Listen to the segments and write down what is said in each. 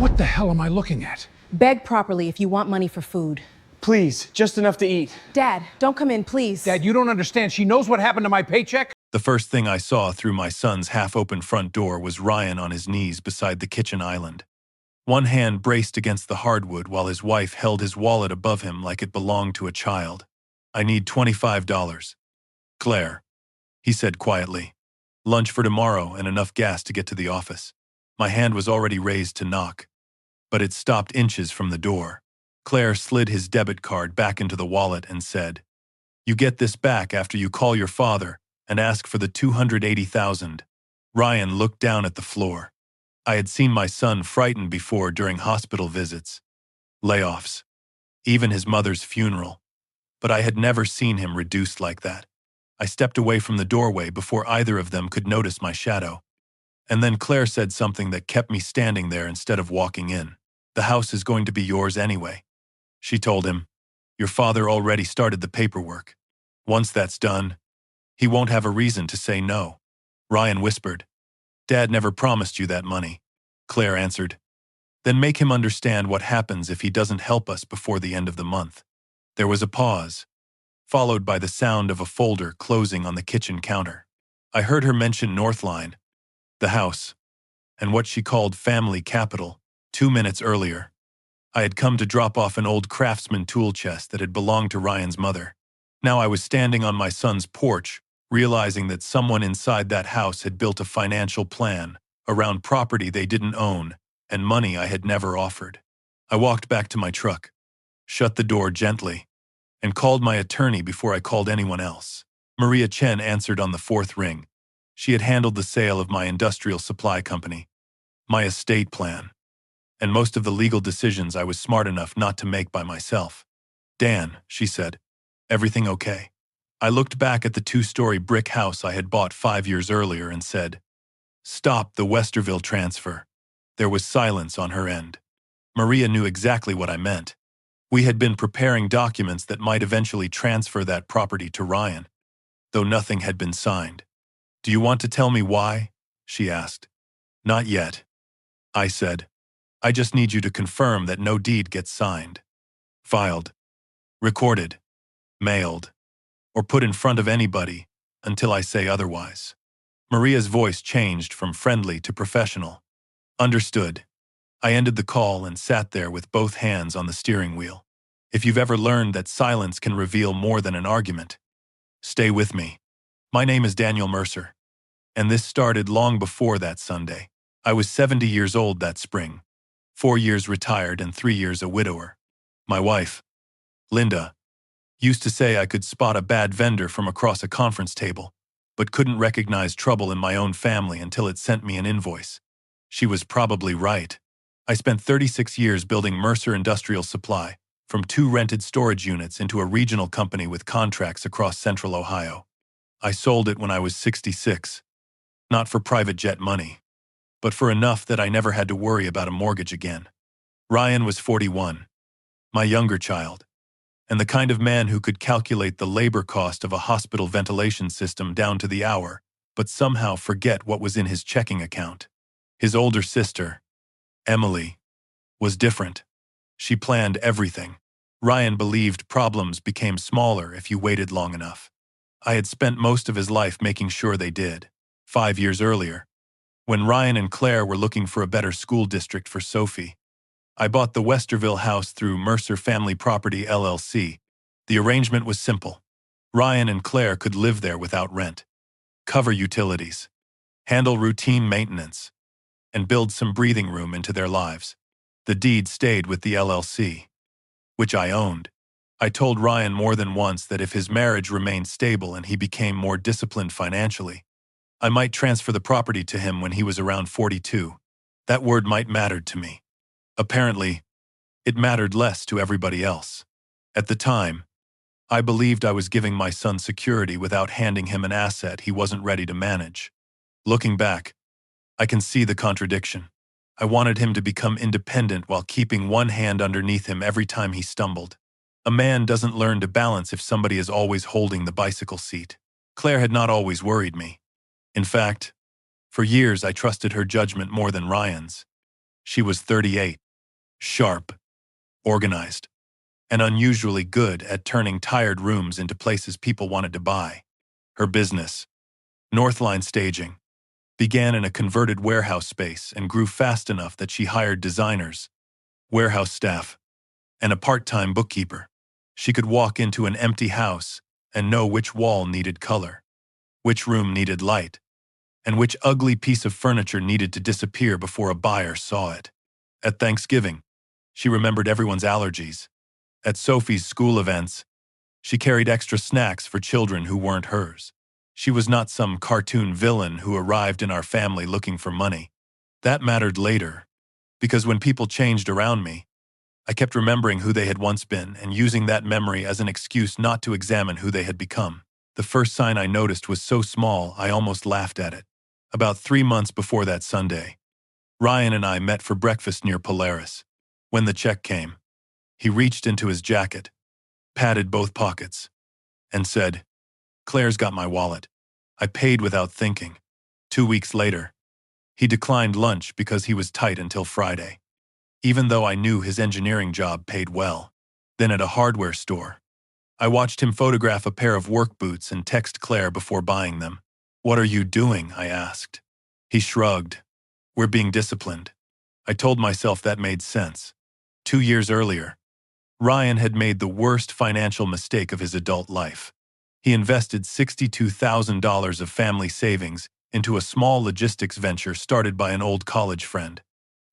What the hell am I looking at? Beg properly if you want money for food. Please, just enough to eat. Dad, don't come in, please. Dad, you don't understand. She knows what happened to my paycheck. The first thing I saw through my son's half-open front door was Ryan on his knees beside the kitchen island. One hand braced against the hardwood while his wife held his wallet above him like it belonged to a child. "I need $25. Claire," he said quietly. "Lunch for tomorrow and enough gas to get to the office." My hand was already raised to knock, but it stopped inches from the door. Claire slid his debit card back into the wallet and said, "You get this back after you call your father and ask for the $280,000. Ryan looked down at the floor. I had seen my son frightened before during hospital visits, layoffs, even his mother's funeral, but I had never seen him reduced like that. I stepped away from the doorway before either of them could notice my shadow. And then Claire said something that kept me standing there instead of walking in. "The house is going to be yours anyway," she told him. "Your father already started the paperwork. Once that's done, he won't have a reason to say no." Ryan whispered, "Dad never promised you that money." Claire answered, "Then make him understand what happens if he doesn't help us before the end of the month." There was a pause, followed by the sound of a folder closing on the kitchen counter. I heard her mention Northline, the house, and what she called family capital. 2 minutes earlier, I had come to drop off an old Craftsman tool chest that had belonged to Ryan's mother. Now I was standing on my son's porch, realizing that someone inside that house had built a financial plan around property they didn't own and money I had never offered. I walked back to my truck, shut the door gently, and called my attorney before I called anyone else. Maria Chen answered on the fourth ring. She had handled the sale of my industrial supply company, my estate plan, and most of the legal decisions I was smart enough not to make by myself. "Dan," she said, "everything okay?" I looked back at the 2-story brick house I had bought 5 years earlier and said, "Stop the Westerville transfer." There was silence on her end. Maria knew exactly what I meant. We had been preparing documents that might eventually transfer that property to Ryan, though nothing had been signed. "Do you want to tell me why?" she asked. "Not yet," I said. "I just need you to confirm that no deed gets signed, filed, recorded, mailed, or put in front of anybody until I say otherwise." Maria's voice changed from friendly to professional. "Understood." I ended the call and sat there with both hands on the steering wheel. If you've ever learned that silence can reveal more than an argument, stay with me. My name is Daniel Mercer, and this started long before that Sunday. I was 70 years old that spring, 4 years retired and 3 years a widower. My wife, Linda, used to say I could spot a bad vendor from across a conference table, but couldn't recognize trouble in my own family until it sent me an invoice. She was probably right. I spent 36 years building Mercer Industrial Supply, from 2 rented storage units into a regional company with contracts across central Ohio. I sold it when I was 66, not for private jet money, but for enough that I never had to worry about a mortgage again. Ryan was 41, my younger child, and the kind of man who could calculate the labor cost of a hospital ventilation system down to the hour, but somehow forget what was in his checking account. His older sister, Emily, was different. She planned everything. Ryan believed problems became smaller if you waited long enough. I had spent most of his life making sure they did. 5 years earlier, when Ryan and Claire were looking for a better school district for Sophie, I bought the Westerville house through Mercer Family Property LLC. The arrangement was simple. Ryan and Claire could live there without rent, cover utilities, handle routine maintenance, and build some breathing room into their lives. The deed stayed with the LLC, which I owned. I told Ryan more than once that if his marriage remained stable and he became more disciplined financially, I might transfer the property to him when he was around 42. That word might matter to me. Apparently, it mattered less to everybody else. At the time, I believed I was giving my son security without handing him an asset he wasn't ready to manage. Looking back, I can see the contradiction. I wanted him to become independent while keeping one hand underneath him every time he stumbled. A man doesn't learn to balance if somebody is always holding the bicycle seat. Claire had not always worried me. In fact, for years I trusted her judgment more than Ryan's. She was 38, sharp, organized, and unusually good at turning tired rooms into places people wanted to buy. Her business, Northline Staging, began in a converted warehouse space and grew fast enough that she hired designers, warehouse staff, and a part-time bookkeeper. She could walk into an empty house and know which wall needed color, which room needed light, and which ugly piece of furniture needed to disappear before a buyer saw it. At Thanksgiving, she remembered everyone's allergies. At Sophie's school events, she carried extra snacks for children who weren't hers. She was not some cartoon villain who arrived in our family looking for money. That mattered later, because when people changed around me, I kept remembering who they had once been and using that memory as an excuse not to examine who they had become. The first sign I noticed was so small I almost laughed at it. About 3 months before that Sunday, Ryan and I met for breakfast near Polaris. When the check came, he reached into his jacket, patted both pockets, and said, "Claire's got my wallet." I paid without thinking. 2 weeks later, he declined lunch because he was tight until Friday, even though I knew his engineering job paid well. Then at a hardware store, I watched him photograph a pair of work boots and text Claire before buying them. "What are you doing?" I asked. He shrugged. "We're being disciplined." I told myself that made sense. 2 years earlier, Ryan had made the worst financial mistake of his adult life. He invested $62,000 of family savings into a small logistics venture started by an old college friend.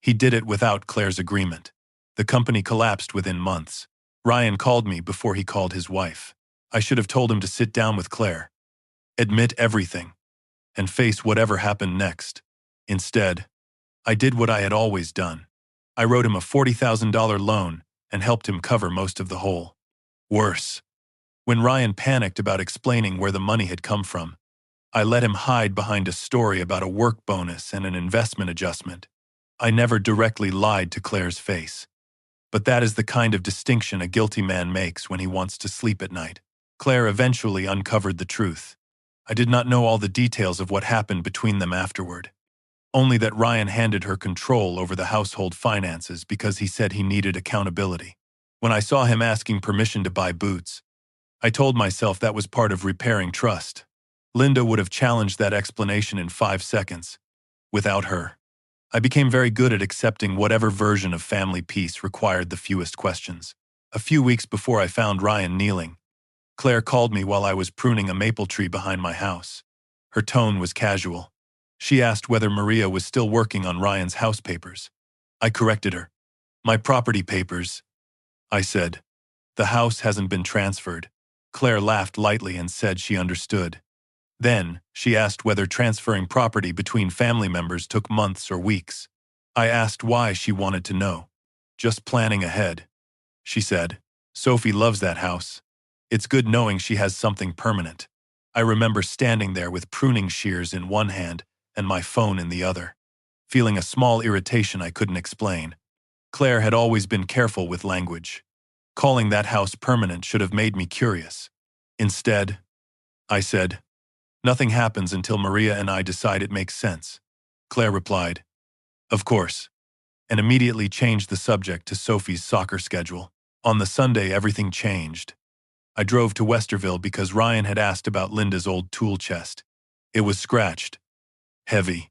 He did it without Claire's agreement. The company collapsed within months. Ryan called me before he called his wife. I should have told him to sit down with Claire, admit everything, and face whatever happened next. Instead, I did what I had always done. I wrote him a $40,000 loan and helped him cover most of the hole. Worse, when Ryan panicked about explaining where the money had come from, I let him hide behind a story about a work bonus and an investment adjustment. I never directly lied to Claire's face, but that is the kind of distinction a guilty man makes when he wants to sleep at night. Claire eventually uncovered the truth. I did not know all the details of what happened between them afterward, only that Ryan handed her control over the household finances because he said he needed accountability. When I saw him asking permission to buy boots, I told myself that was part of repairing trust. Linda would have challenged that explanation in 5 seconds. Without her, I became very good at accepting whatever version of family peace required the fewest questions. A few weeks before I found Ryan kneeling, Claire called me while I was pruning a maple tree behind my house. Her tone was casual. She asked whether Maria was still working on Ryan's house papers. I corrected her. "My property papers," I said. "The house hasn't been transferred." Claire laughed lightly and said she understood. Then, she asked whether transferring property between family members took months or weeks. I asked why she wanted to know. "Just planning ahead," she said. "Sophie loves that house. It's good knowing she has something permanent." I remember standing there with pruning shears in one hand and my phone in the other, feeling a small irritation I couldn't explain. Claire had always been careful with language. Calling that house permanent should have made me curious. Instead, I said, "Nothing happens until Maria and I decide it makes sense." Claire replied, "Of course," and immediately changed the subject to Sophie's soccer schedule. On the Sunday, everything changed. I drove to Westerville because Ryan had asked about Linda's old tool chest. It was scratched, heavy,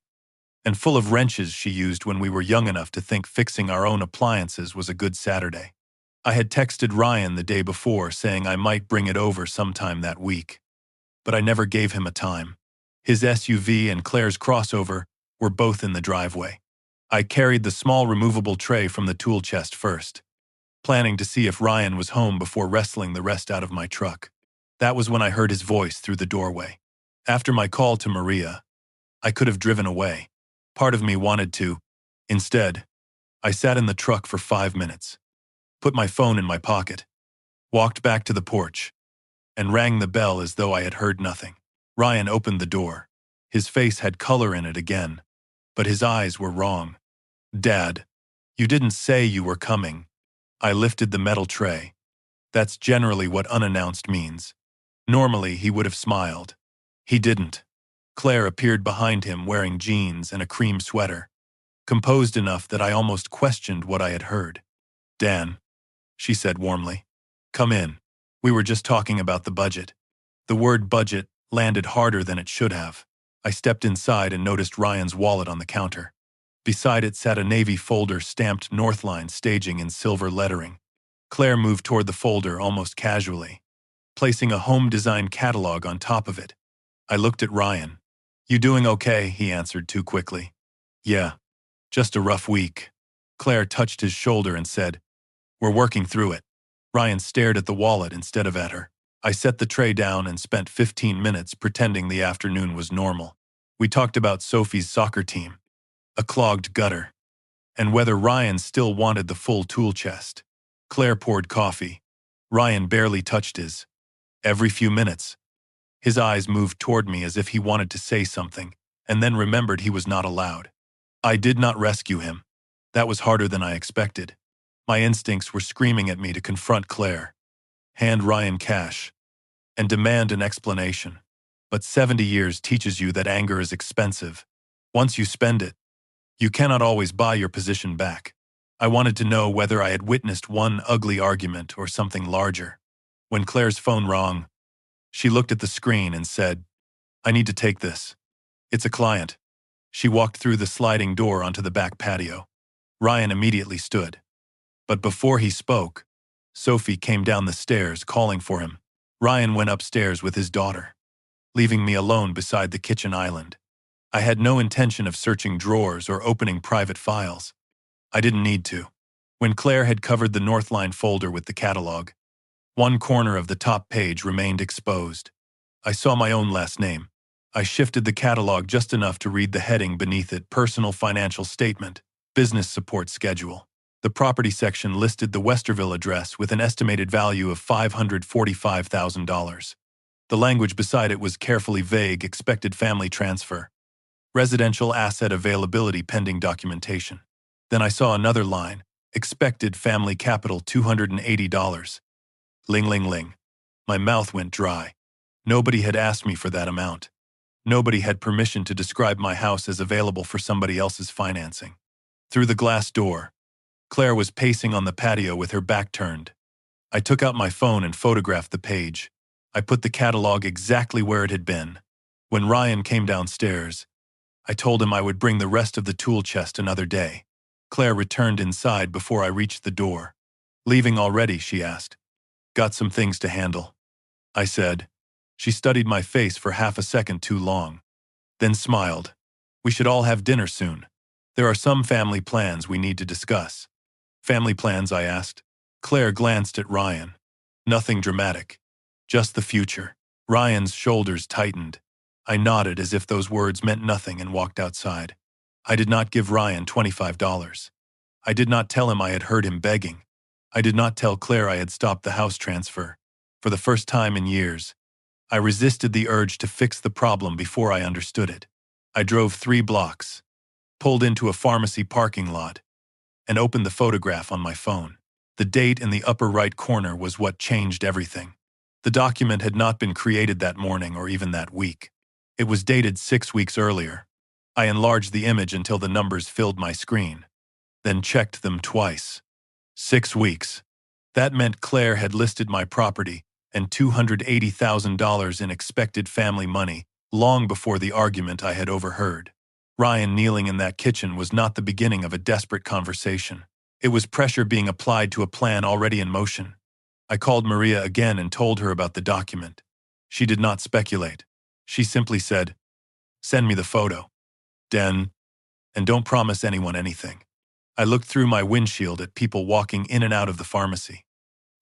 and full of wrenches she used when we were young enough to think fixing our own appliances was a good Saturday. I had texted Ryan the day before saying I might bring it over sometime that week, but I never gave him a time. His SUV and Claire's crossover were both in the driveway. I carried the small removable tray from the tool chest first, planning to see if Ryan was home before wrestling the rest out of my truck. That was when I heard his voice through the doorway. After my call to Maria, I could have driven away. Part of me wanted to. Instead, I sat in the truck for 5 minutes, put my phone in my pocket, walked back to the porch, and rang the bell as though I had heard nothing. Ryan opened the door. His face had color in it again, but his eyes were wrong. "Dad, you didn't say you were coming." I lifted the metal tray. That's generally what unannounced means. Normally, he would have smiled. He didn't. Claire appeared behind him wearing jeans and a cream sweater. composed enough that I almost questioned what I had heard. "Dan," she said warmly. "Come in. We were just talking about the budget." The word budget landed harder than it should have. I stepped inside and noticed Ryan's wallet on the counter. Beside it sat a navy folder stamped Northline Staging in silver lettering. Claire moved toward the folder almost casually, placing a home-design catalog on top of it. I looked at Ryan. "You doing okay?" he answered too quickly. "Yeah, just a rough week." Claire touched his shoulder and said, "We're working through it." Ryan stared at the wallet instead of at her. I set the tray down and spent 15 minutes pretending the afternoon was normal. We talked about Sophie's soccer team, a clogged gutter, and whether Ryan still wanted the full tool chest. Claire poured coffee. Ryan barely touched his. Every few minutes, his eyes moved toward me as if he wanted to say something, and then remembered he was not allowed. I did not rescue him. That was harder than I expected. My instincts were screaming at me to confront Claire, hand Ryan cash, and demand an explanation. But 70 years teaches you that anger is expensive. Once you spend it, you cannot always buy your position back. I wanted to know whether I had witnessed one ugly argument or something larger. When Claire's phone rang, she looked at the screen and said, "I need to take this. It's a client." She walked through the sliding door onto the back patio. Ryan immediately stood. But before he spoke, Sophie came down the stairs calling for him. Ryan went upstairs with his daughter, leaving me alone beside the kitchen island. I had no intention of searching drawers or opening private files. I didn't need to. When Claire had covered the Northline folder with the catalog, one corner of the top page remained exposed. I saw my own last name. I shifted the catalog just enough to read the heading beneath it: Personal Financial Statement, Business Support Schedule. The property section listed the Westerville address with an estimated value of $545,000. The language beside it was carefully vague: expected family transfer, residential asset availability pending documentation. Then I saw another line: expected family capital $280. Ling ling ling. My mouth went dry. Nobody had asked me for that amount. Nobody had permission to describe my house as available for somebody else's financing. Through the glass door, Claire was pacing on the patio with her back turned. I took out my phone and photographed the page. I put the catalog exactly where it had been. When Ryan came downstairs, I told him I would bring the rest of the tool chest another day. Claire returned inside before I reached the door. "Leaving already?" she asked. "Got some things to handle," I said. She studied my face for half a second too long, then smiled. "We should all have dinner soon. There are some family plans we need to discuss." "Family plans?" I asked. Claire glanced at Ryan. "Nothing dramatic. Just the future." Ryan's shoulders tightened. I nodded as if those words meant nothing and walked outside. I did not give Ryan $25. I did not tell him I had heard him begging. I did not tell Claire I had stopped the house transfer. For the first time in years, I resisted the urge to fix the problem before I understood it. I drove 3 blocks, pulled into a pharmacy parking lot, and opened the photograph on my phone. The date in the upper right corner was what changed everything. The document had not been created that morning or even that week. It was dated 6 weeks earlier. I enlarged the image until the numbers filled my screen, then checked them twice. 6 weeks. That meant Claire had listed my property and $280,000 in expected family money long before the argument I had overheard. Ryan kneeling in that kitchen was not the beginning of a desperate conversation. It was pressure being applied to a plan already in motion. I called Maria again and told her about the document. She did not speculate. She simply said, "Send me the photo, Den, and don't promise anyone anything." I looked through my windshield at people walking in and out of the pharmacy,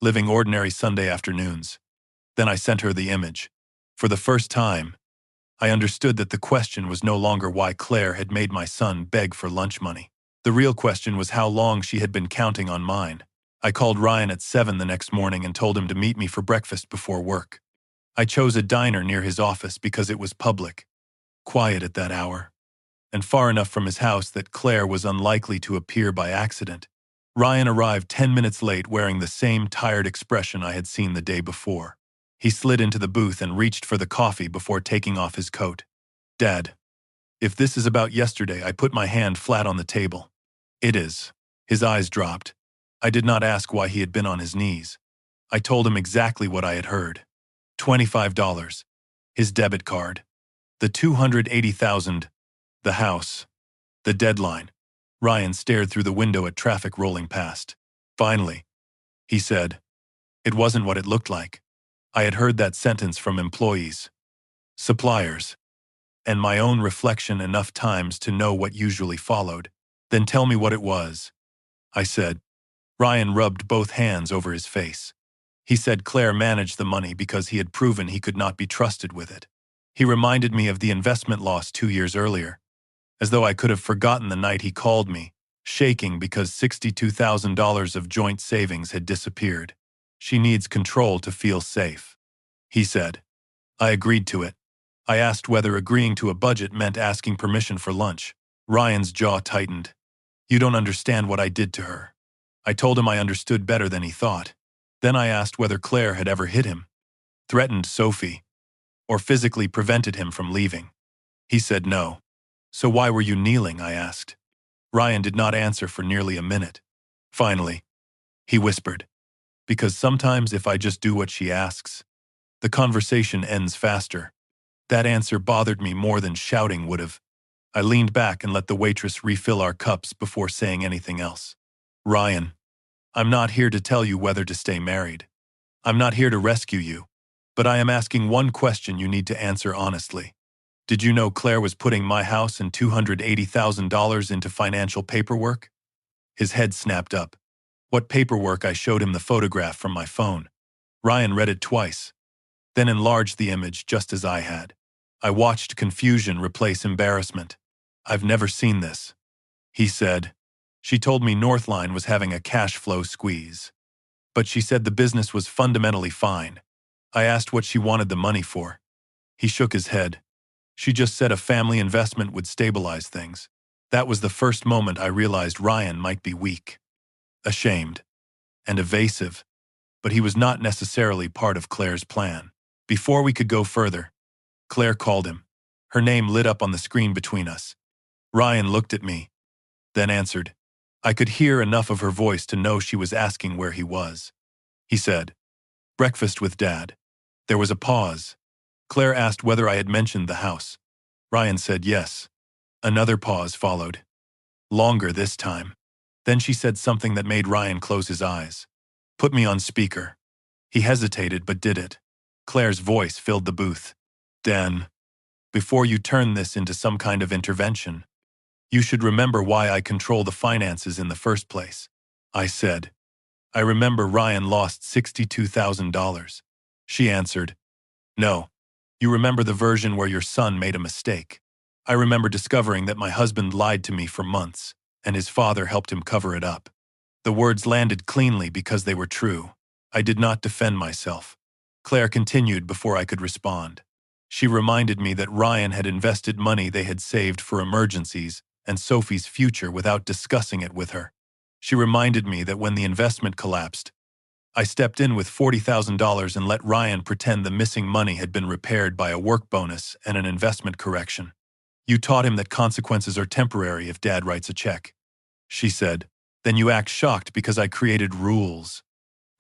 living ordinary Sunday afternoons. Then I sent her the image. For the first time, I understood that the question was no longer why Claire had made my son beg for lunch money. The real question was how long she had been counting on mine. I called Ryan at 7 the next morning and told him to meet me for breakfast before work. I chose a diner near his office because it was public, quiet at that hour, and far enough from his house that Claire was unlikely to appear by accident. Ryan arrived 10 minutes late wearing the same tired expression I had seen the day before. He slid into the booth and reached for the coffee before taking off his coat. "Dad," If this is about yesterday, I put my hand flat on the table. It is. His eyes dropped. I did not ask why he had been on his knees. I told him exactly what I had heard. $25. His debit card. The $280,000. The house. The deadline. Ryan stared through the window at traffic rolling past. Finally, he said, "It wasn't what it looked like." I had heard that sentence from employees, suppliers, and my own reflection enough times to know what usually followed. "Then tell me what it was," I said. Ryan rubbed both hands over his face. He said Claire managed the money because he had proven he could not be trusted with it. He reminded me of the investment loss 2 years earlier, as though I could have forgotten the night he called me, shaking because $62,000 of joint savings had disappeared. "She needs control to feel safe," he said. I agreed to it. I asked whether agreeing to a budget meant asking permission for lunch. Ryan's jaw tightened. "You don't understand what I did to her." I told him I understood better than he thought. Then I asked whether Claire had ever hit him, threatened Sophie, or physically prevented him from leaving. He said no. "So why were you kneeling?" I asked. Ryan did not answer for nearly a minute. Finally, he whispered, "Because sometimes if I just do what she asks, the conversation ends faster." That answer bothered me more than shouting would have. I leaned back and let the waitress refill our cups before saying anything else. "Ryan, I'm not here to tell you whether to stay married. I'm not here to rescue you. But I am asking one question you need to answer honestly. Did you know Claire was putting my house and $280,000 into financial paperwork?" His head snapped up. "What paperwork?" I showed him the photograph from my phone. Ryan read it twice, then enlarged the image just as I had. I watched confusion replace embarrassment. "I've never seen this," he said. "She told me Northline was having a cash flow squeeze. But she said the business was fundamentally fine." I asked what she wanted the money for. He shook his head. "She just said a family investment would stabilize things." That was the first moment I realized Ryan might be weak, ashamed, and evasive, but he was not necessarily part of Claire's plan. Before we could go further, Claire called him. Her name lit up on the screen between us. Ryan looked at me, then answered. I could hear enough of her voice to know she was asking where he was. He said, "Breakfast with Dad." There was a pause. Claire asked whether I had mentioned the house. Ryan said yes. Another pause followed. Longer this time. Then she said something that made Ryan close his eyes. "Put me on speaker." He hesitated but did it. Claire's voice filled the booth. "Dan, before you turn this into some kind of intervention, you should remember why I control the finances in the first place." I said, "I remember Ryan lost $62,000. She answered, "No, you remember the version where your son made a mistake. I remember discovering that my husband lied to me for months, and his father helped him cover it up." The words landed cleanly because they were true. I did not defend myself. Claire continued before I could respond. She reminded me that Ryan had invested money they had saved for emergencies and Sophie's future without discussing it with her. She reminded me that when the investment collapsed, I stepped in with $40,000 and let Ryan pretend the missing money had been repaired by a work bonus and an investment correction. "You taught him that consequences are temporary if Dad writes a check," she said. "Then you act shocked because I created rules."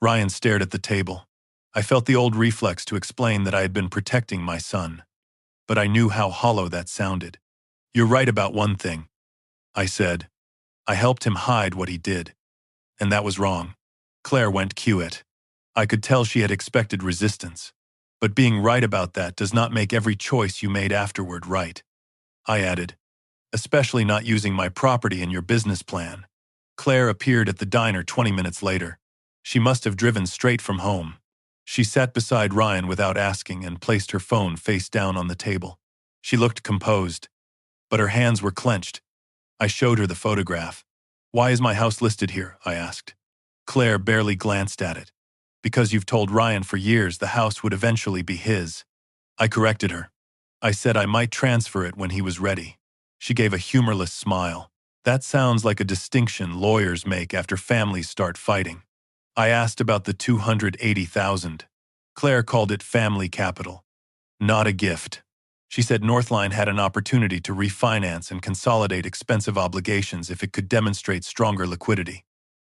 Ryan stared at the table. I felt the old reflex to explain that I had been protecting my son. But I knew how hollow that sounded. "You're right about one thing," I said. "I helped him hide what he did. And that was wrong." Claire went quiet. I could tell she had expected resistance. "But being right about that does not make every choice you made afterward right," I added. "Especially not using my property in your business plan." Claire appeared at the diner 20 minutes later. She must have driven straight from home. She sat beside Ryan without asking and placed her phone face down on the table. She looked composed, but her hands were clenched. I showed her the photograph. "Why is my house listed here?" I asked. Claire barely glanced at it. "Because you've told Ryan for years the house would eventually be his." I corrected her. I said I might transfer it when he was ready. She gave a humorless smile. "That sounds like a distinction lawyers make after families start fighting." I asked about the $280,000. Claire called it family capital. "Not a gift," She said Northline had an opportunity to refinance and consolidate expensive obligations if it could demonstrate stronger liquidity.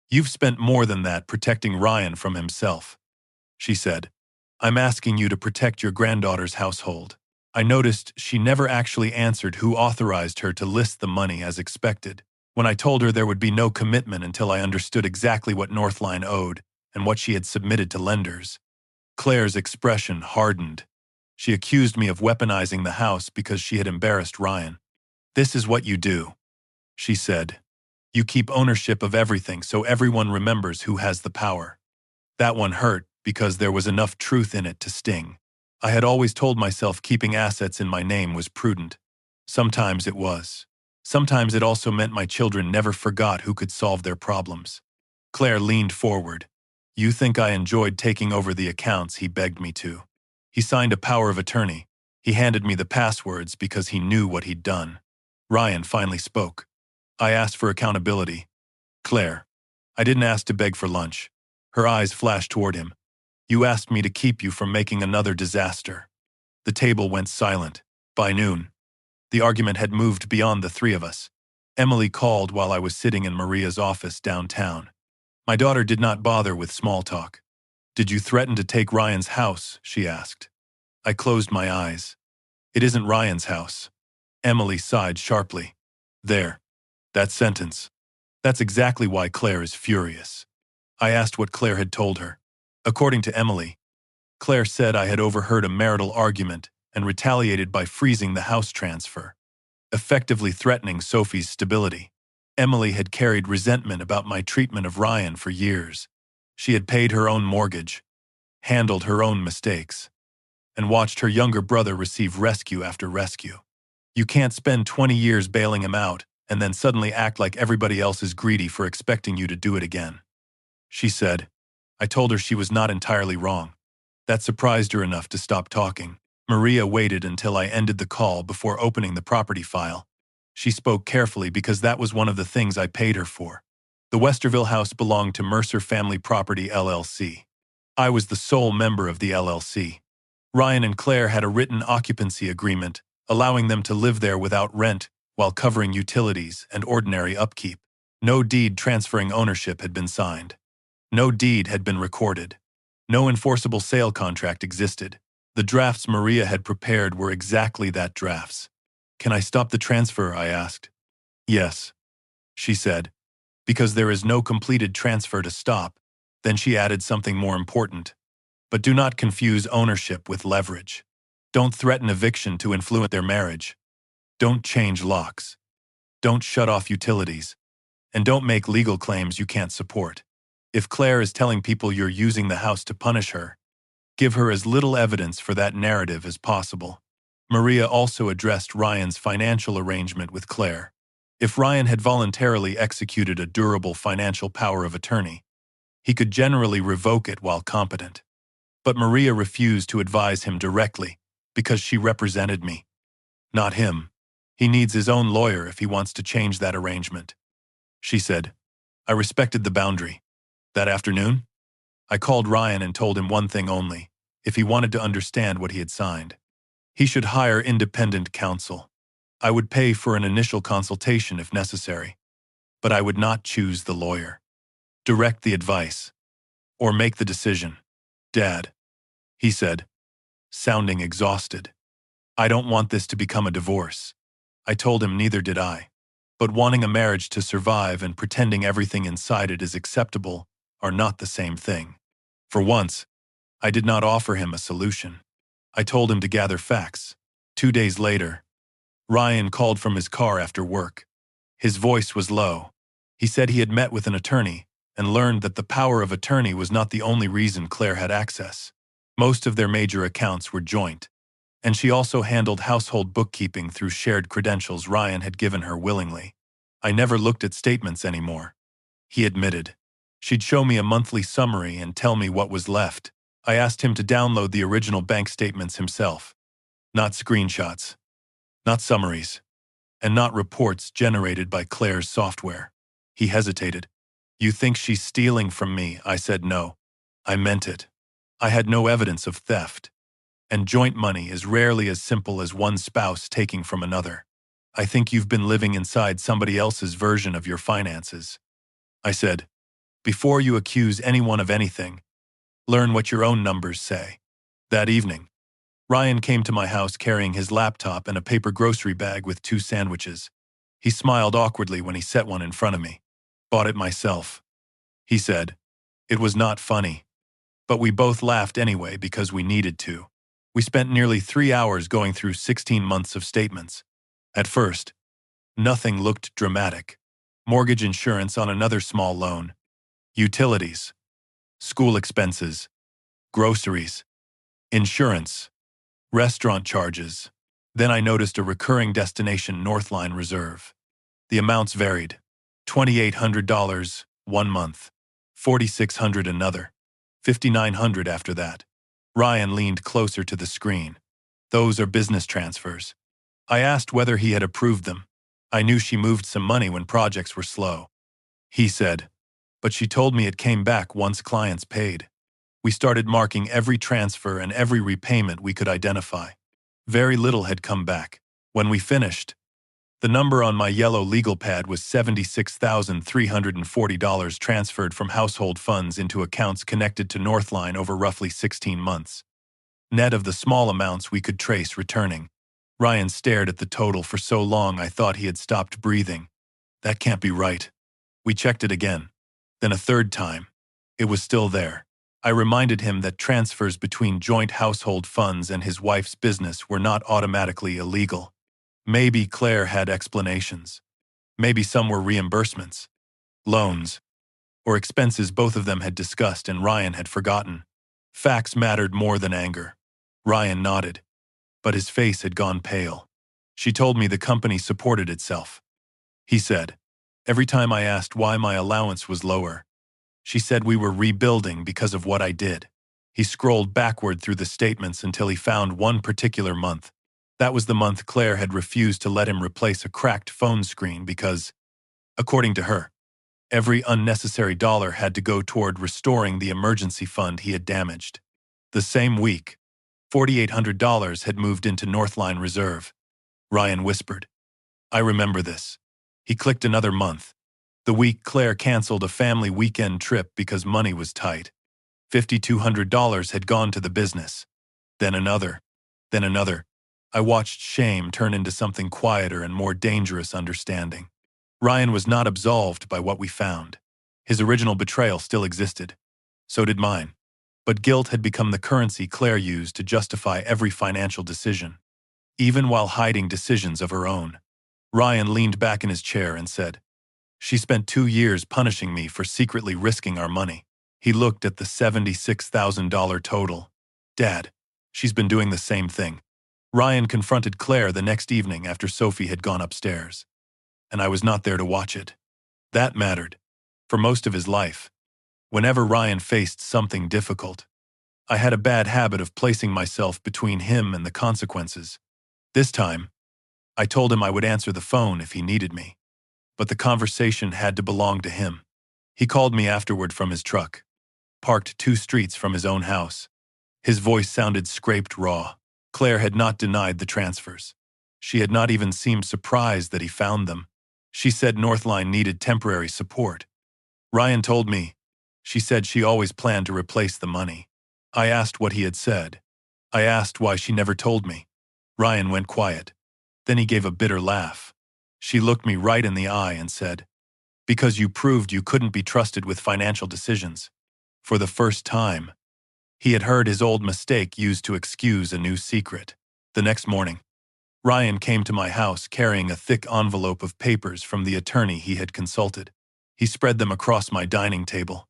You've spent more than that protecting Ryan from himself, she said. I'm asking you to protect your granddaughter's household. I noticed she never actually answered who authorized her to list the money as expected. When I told her there would be no commitment until I understood exactly what Northline owed and what she had submitted to lenders, Claire's expression hardened. She accused me of weaponizing the house because she had embarrassed Ryan. This is what you do, she said. You keep ownership of everything so everyone remembers who has the power. That one hurt because there was enough truth in it to sting. I had always told myself keeping assets in my name was prudent. Sometimes it was. Sometimes it also meant my children never forgot who could solve their problems. Claire leaned forward. You think I enjoyed taking over the accounts he begged me to. He signed a power of attorney. He handed me the passwords because he knew what he'd done. Ryan finally spoke. I asked for accountability. Claire, I didn't ask to beg for lunch. Her eyes flashed toward him. You asked me to keep you from making another disaster. The table went silent. By noon, the argument had moved beyond the three of us. Emily called while I was sitting in Maria's office downtown. My daughter did not bother with small talk. Did you threaten to take Ryan's house? She asked. I closed my eyes. It isn't Ryan's house. Emily sighed sharply. There. That sentence. That's exactly why Claire is furious. I asked what Claire had told her. According to Emily, Claire said I had overheard a marital argument and retaliated by freezing the house transfer, effectively threatening Sophie's stability. Emily had carried resentment about my treatment of Ryan for years. She had paid her own mortgage, handled her own mistakes, and watched her younger brother receive rescue after rescue. You can't spend 20 years bailing him out and then suddenly act like everybody else is greedy for expecting you to do it again, she said. I told her she was not entirely wrong. That surprised her enough to stop talking. Maria waited until I ended the call before opening the property file. She spoke carefully because that was one of the things I paid her for. The Westerville house belonged to Mercer Family Property, LLC. I was the sole member of the LLC. Ryan and Claire had a written occupancy agreement, allowing them to live there without rent while covering utilities and ordinary upkeep. No deed transferring ownership had been signed. No deed had been recorded. No enforceable sale contract existed. The drafts Maria had prepared were exactly that, drafts. Can I stop the transfer? I asked. Yes, she said. Because there is no completed transfer to stop. Then she added something more important. But do not confuse ownership with leverage. Don't threaten eviction to influence their marriage. Don't change locks. Don't shut off utilities. And don't make legal claims you can't support. If Claire is telling people you're using the house to punish her, give her as little evidence for that narrative as possible. Maria also addressed Ryan's financial arrangement with Claire. If Ryan had voluntarily executed a durable financial power of attorney, he could generally revoke it while competent. But Maria refused to advise him directly because she represented me, not him. He needs his own lawyer if he wants to change that arrangement, she said. I respected the boundary. That afternoon, I called Ryan and told him one thing only: if he wanted to understand what he had signed, he should hire independent counsel. I would pay for an initial consultation if necessary, but I would not choose the lawyer, direct the advice, or make the decision. Dad, he said, sounding exhausted, I don't want this to become a divorce. I told him neither did I. But wanting a marriage to survive and pretending everything inside it is acceptable are not the same thing. For once, I did not offer him a solution. I told him to gather facts. 2 days later, Ryan called from his car after work. His voice was low. He said he had met with an attorney and learned that the power of attorney was not the only reason Claire had access. Most of their major accounts were joint, and she also handled household bookkeeping through shared credentials Ryan had given her willingly. I never looked at statements anymore, he admitted. She'd show me a monthly summary and tell me what was left. I asked him to download the original bank statements himself. Not screenshots, not summaries, and not reports generated by Claire's software. He hesitated. You think she's stealing from me? I said no. I meant it. I had no evidence of theft. and joint money is rarely as simple as one spouse taking from another. I think you've been living inside somebody else's version of your finances. I said, before you accuse anyone of anything, learn what your own numbers say. That evening, Ryan came to my house carrying his laptop and a paper grocery bag with 2 sandwiches. He smiled awkwardly when he set one in front of me. Bought it myself, he said. It was not funny, but we both laughed anyway because we needed to. We spent nearly 3 hours going through 16 months of statements. At first, nothing looked dramatic. Mortgage insurance on another small loan, utilities, school expenses, groceries, insurance, restaurant charges. Then I noticed a recurring destination Northline Reserve. The amounts varied. $2,800 one month, $4,600 another, $5,900 after that. Ryan leaned closer to the screen. Those are business transfers. I asked whether he had approved them. I knew she moved some money when projects were slow. He said, but she told me it came back once clients paid. We started marking every transfer and every repayment we could identify. Very little had come back. When we finished, the number on my yellow legal pad was $76,340 transferred from household funds into accounts connected to Northline over roughly 16 months. Net of the small amounts we could trace returning. Ryan stared at the total for so long I thought he had stopped breathing. That can't be right. We checked it again. Then a third time. It was still there. I reminded him that transfers between joint household funds and his wife's business were not automatically illegal. Maybe Claire had explanations. Maybe some were reimbursements, loans, or expenses both of them had discussed and Ryan had forgotten. Facts mattered more than anger. Ryan nodded, but his face had gone pale. She told me the company supported itself. He said, every time I asked why my allowance was lower, she said we were rebuilding because of what I did. He scrolled backward through the statements until he found one particular month. That was the month Claire had refused to let him replace a cracked phone screen because, according to her, every unnecessary dollar had to go toward restoring the emergency fund he had damaged. The same week, $4,800 had moved into Northline Reserve. Ryan whispered, I remember this. He clicked another month. The week Claire canceled a family weekend trip because money was tight. $5,200 had gone to the business. Then another. Then another. I watched shame turn into something quieter and more dangerous understanding. Ryan was not absolved by what we found. His original betrayal still existed. So did mine. But guilt had become the currency Claire used to justify every financial decision, even while hiding decisions of her own. Ryan leaned back in his chair and said, she spent 2 years punishing me for secretly risking our money. He looked at the $76,000 total. Dad, she's been doing the same thing. Ryan confronted Claire the next evening after Sophie had gone upstairs. And I was not there to watch it. That mattered. For most of his life, whenever Ryan faced something difficult, I had a bad habit of placing myself between him and the consequences. This time, I told him I would answer the phone if he needed me. But the conversation had to belong to him. He called me afterward from his truck, parked 2 streets from his own house. His voice sounded scraped raw. Claire had not denied the transfers. She had not even seemed surprised that he found them. She said Northline needed temporary support. Ryan told me. She said she always planned to replace the money. I asked what he had said. I asked why she never told me. Ryan went quiet. Then he gave a bitter laugh. She looked me right in the eye and said, because you proved you couldn't be trusted with financial decisions. For the first time, he had heard his old mistake used to excuse a new secret. The next morning, Ryan came to my house carrying a thick envelope of papers from the attorney he had consulted. He spread them across my dining table.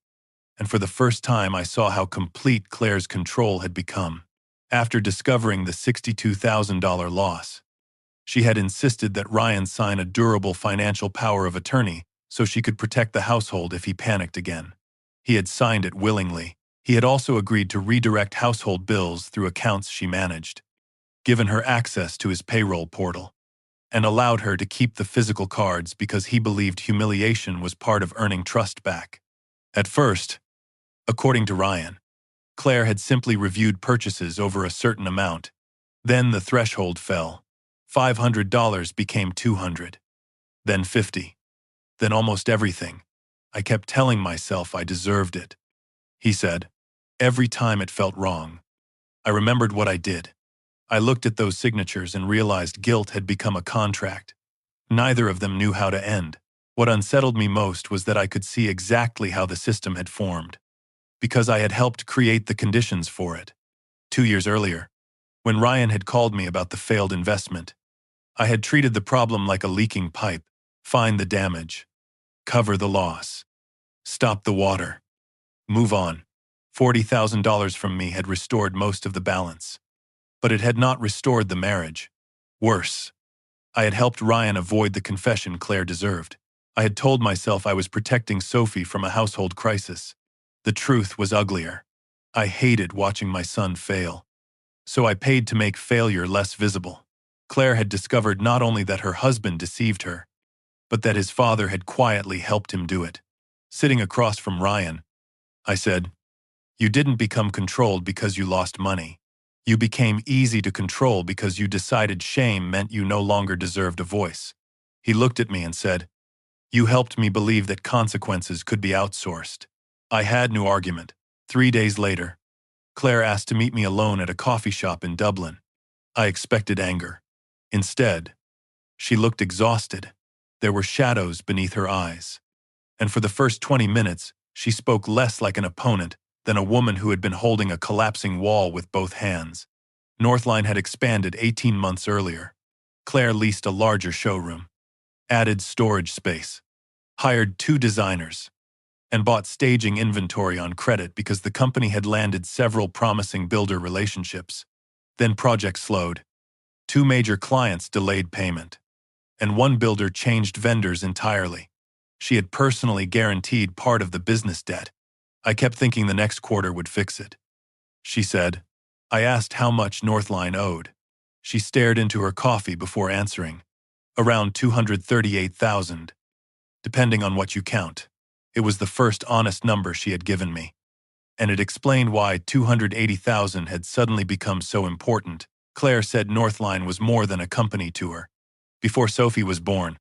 And for the first time I saw how complete Claire's control had become. After discovering the $62,000 loss, she had insisted that Ryan sign a durable financial power of attorney so she could protect the household if he panicked again. He had signed it willingly. He had also agreed to redirect household bills through accounts she managed, given her access to his payroll portal, and allowed her to keep the physical cards because he believed humiliation was part of earning trust back. At first, according to Ryan, Claire had simply reviewed purchases over a certain amount. Then the threshold fell. $500 became $200. Then $50. Then almost everything. I kept telling myself I deserved it. He said, every time it felt wrong. I remembered what I did. I looked at those signatures and realized guilt had become a contract. Neither of them knew how to end. What unsettled me most was that I could see exactly how the system had formed, because I had helped create the conditions for it. 2 years earlier, when Ryan had called me about the failed investment, I had treated the problem like a leaking pipe. Find the damage, cover the loss, stop the water, move on. $40,000 from me had restored most of the balance, but it had not restored the marriage. Worse, I had helped Ryan avoid the confession Claire deserved. I had told myself I was protecting Sophie from a household crisis. The truth was uglier. I hated watching my son fail. So I paid to make failure less visible. Claire had discovered not only that her husband deceived her, but that his father had quietly helped him do it. Sitting across from Ryan, I said, "You didn't become controlled because you lost money. You became easy to control because you decided shame meant you no longer deserved a voice." He looked at me and said, "You helped me believe that consequences could be outsourced." I had no argument. 3 days later, Claire asked to meet me alone at a coffee shop in Dublin. I expected anger. Instead, she looked exhausted. There were shadows beneath her eyes. And for the first 20 minutes, she spoke less like an opponent than a woman who had been holding a collapsing wall with both hands. Northline had expanded 18 months earlier. Claire leased a larger showroom, added storage space, hired 2 designers, and bought staging inventory on credit because the company had landed several promising builder relationships. Then projects slowed. 2 major clients delayed payment, and 1 builder changed vendors entirely. She had personally guaranteed part of the business debt. I kept thinking the next quarter would fix it. She said. I asked how much Northline owed. She stared into her coffee before answering. Around $238,000, depending on what you count. It was the first honest number she had given me, and it explained why $280,000 had suddenly become so important. Claire said Northline was more than a company to her. Before Sophie was born,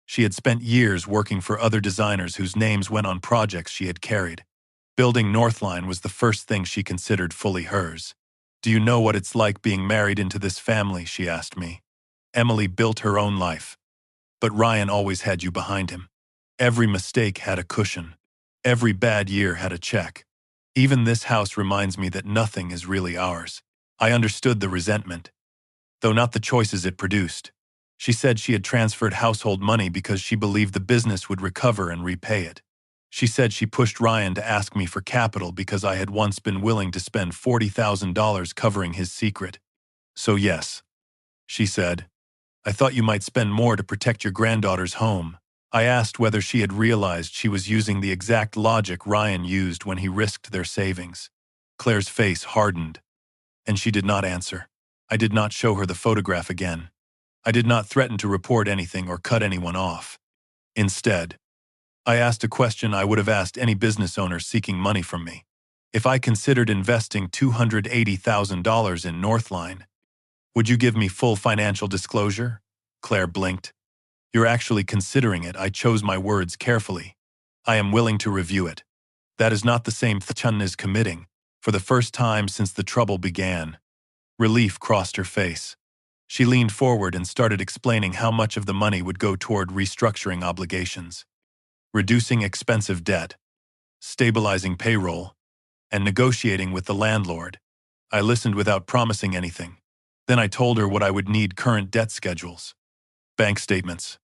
she had spent years working for other designers whose names went on projects she had carried. Building Northline was the first thing she considered fully hers. "Do you know what it's like being married into this family?" she asked me. "Emily built her own life, but Ryan always had you behind him. Every mistake had a cushion. Every bad year had a check. Even this house reminds me that nothing is really ours." I understood the resentment, though not the choices it produced. She said she had transferred household money because she believed the business would recover and repay it. She said she pushed Ryan to ask me for capital because I had once been willing to spend $40,000 covering his secret. "So yes," she said, "I thought you might spend more to protect your granddaughter's home." I asked whether she had realized she was using the exact logic Ryan used when he risked their savings. Claire's face hardened, and she did not answer. I did not show her the photograph again. I did not threaten to report anything or cut anyone off. Instead, I asked a question I would have asked any business owner seeking money from me. If I considered investing $280,000 in Northline, would you give me full financial disclosure? Claire blinked. "You're actually considering it." I chose my words carefully. "I am willing to review it." That is not the same thing as committing. For the first time since the trouble began, relief crossed her face. She leaned forward and started explaining how much of the money would go toward restructuring obligations, reducing expensive debt, stabilizing payroll, and negotiating with the landlord. I listened without promising anything. Then I told her what I would need: current debt schedules, bank statements,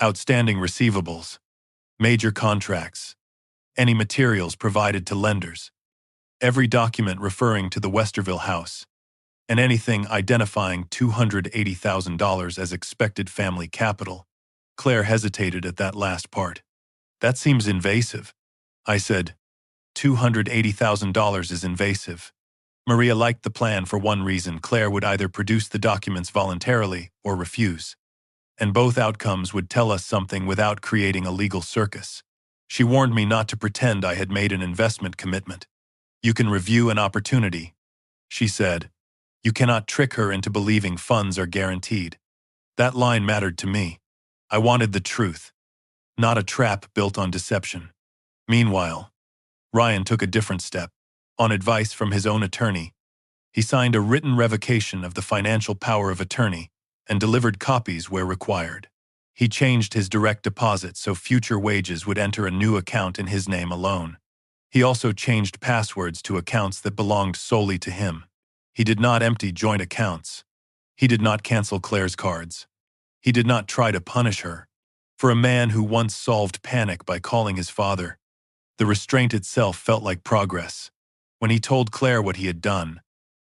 outstanding receivables, major contracts, any materials provided to lenders, every document referring to the Westerville house, and anything identifying $280,000 as expected family capital. Claire hesitated at that last part. "That seems invasive," I said. $280,000 is invasive. Maria liked the plan for one reason: Claire would either produce the documents voluntarily or refuse, and both outcomes would tell us something without creating a legal circus. She warned me not to pretend I had made an investment commitment. You can review an opportunity, she said. You cannot trick her into believing funds are guaranteed. That line mattered to me. I wanted the truth, not a trap built on deception. Meanwhile, Ryan took a different step. On advice from his own attorney, he signed a written revocation of the financial power of attorney and delivered copies where required. He changed his direct deposit so future wages would enter a new account in his name alone. He also changed passwords to accounts that belonged solely to him. He did not empty joint accounts. He did not cancel Claire's cards. He did not try to punish her. For a man who once solved panic by calling his father, the restraint itself felt like progress. When he told Claire what he had done,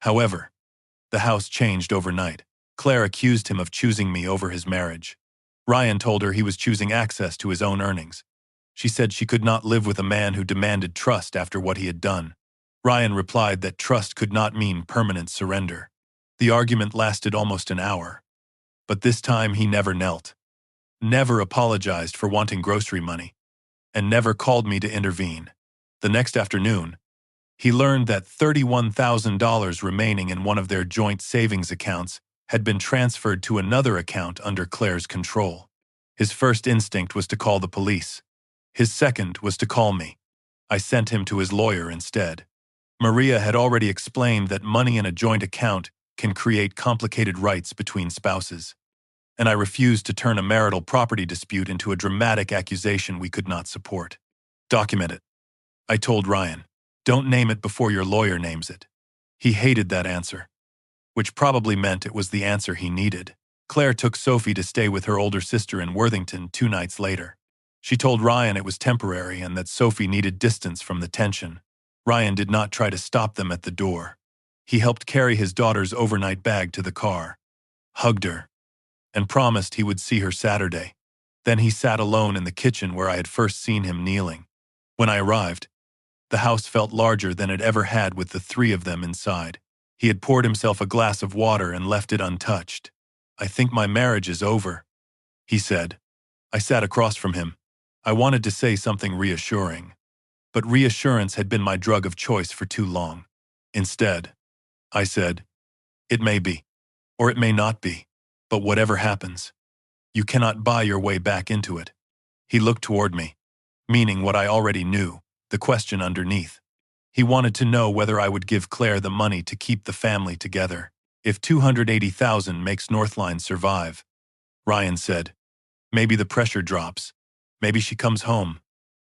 however, the house changed overnight. Claire accused him of choosing me over his marriage. Ryan told her he was choosing access to his own earnings. She said she could not live with a man who demanded trust after what he had done. Ryan replied that trust could not mean permanent surrender. The argument lasted almost an hour. But this time he never knelt, never apologized for wanting grocery money, and never called me to intervene. The next afternoon, he learned that $31,000 remaining in one of their joint savings accounts had been transferred to another account under Claire's control. His first instinct was to call the police. His second was to call me. I sent him to his lawyer instead. Maria had already explained that money in a joint account can create complicated rights between spouses, and I refused to turn a marital property dispute into a dramatic accusation we could not support. Document it, I told Ryan. Don't name it before your lawyer names it. He hated that answer, which probably meant it was the answer he needed. Claire took Sophie to stay with her older sister in Worthington 2 nights later. She told Ryan it was temporary and that Sophie needed distance from the tension. Ryan did not try to stop them at the door. He helped carry his daughter's overnight bag to the car, hugged her, and promised he would see her Saturday. Then he sat alone in the kitchen where I had first seen him kneeling. When I arrived, the house felt larger than it ever had with the 3 of them inside. He had poured himself a glass of water and left it untouched. I think my marriage is over, he said. I sat across from him. I wanted to say something reassuring, but reassurance had been my drug of choice for too long. Instead, I said, it may be, or it may not be, but whatever happens, you cannot buy your way back into it. He looked toward me, meaning what I already knew, the question underneath. He wanted to know whether I would give Claire the money to keep the family together. If $280,000 makes Northline survive, Ryan said, maybe the pressure drops. Maybe she comes home.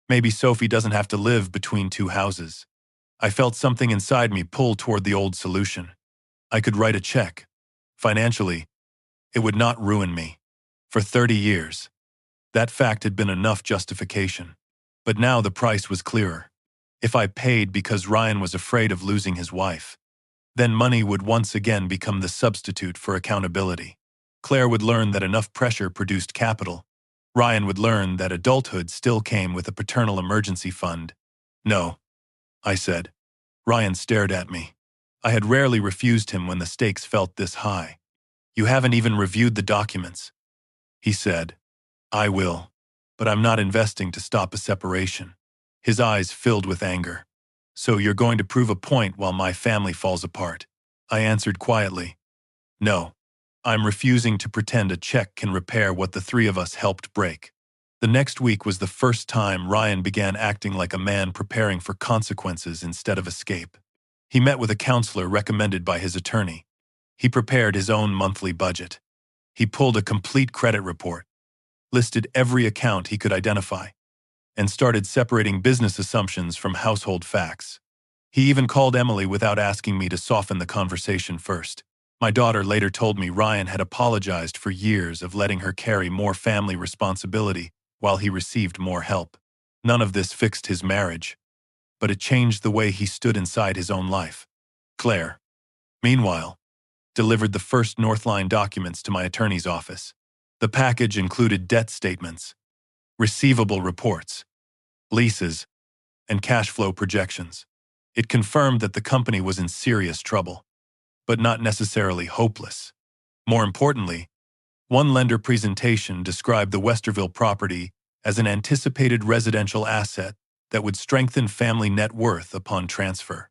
Maybe Sophie doesn't have to live between 2 houses. I felt something inside me pull toward the old solution. I could write a check. Financially, it would not ruin me. For 30 years, that fact had been enough justification. But now the price was clearer. If I paid because Ryan was afraid of losing his wife, then money would once again become the substitute for accountability. Claire would learn that enough pressure produced capital. Ryan would learn that adulthood still came with a paternal emergency fund. No, I said. Ryan stared at me. I had rarely refused him when the stakes felt this high. You haven't even reviewed the documents, he said. I will, but I'm not investing to stop a separation. His eyes filled with anger. So you're going to prove a point while my family falls apart? I answered quietly. No. I'm refusing to pretend a check can repair what the 3 of us helped break. The next week was the first time Ryan began acting like a man preparing for consequences instead of escape. He met with a counselor recommended by his attorney. He prepared his own monthly budget. He pulled a complete credit report, listed every account he could identify, and started separating business assumptions from household facts. He even called Emily without asking me to soften the conversation first. My daughter later told me Ryan had apologized for years of letting her carry more family responsibility while he received more help. None of this fixed his marriage, but it changed the way he stood inside his own life. Claire, meanwhile, delivered the first Northline documents to my attorney's office. The package included debt statements, receivable reports, leases, and cash flow projections. It confirmed that the company was in serious trouble, but not necessarily hopeless. More importantly, one lender presentation described the Westerville property as an anticipated residential asset that would strengthen family net worth upon transfer.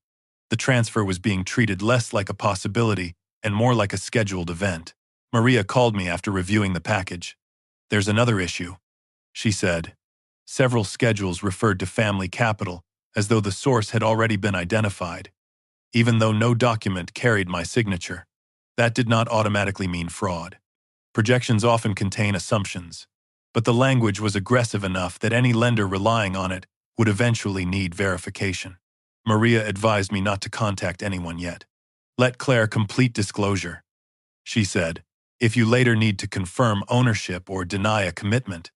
The transfer was being treated less like a possibility and more like a scheduled event. Maria called me after reviewing the package. "There's another issue," she said. Several schedules referred to family capital, as though the source had already been identified, even though no document carried my signature. That did not automatically mean fraud. Projections often contain assumptions, but the language was aggressive enough that any lender relying on it would eventually need verification. Maria advised me not to contact anyone yet. "Let Claire complete disclosure," she said. "If you later need to confirm ownership or deny a commitment,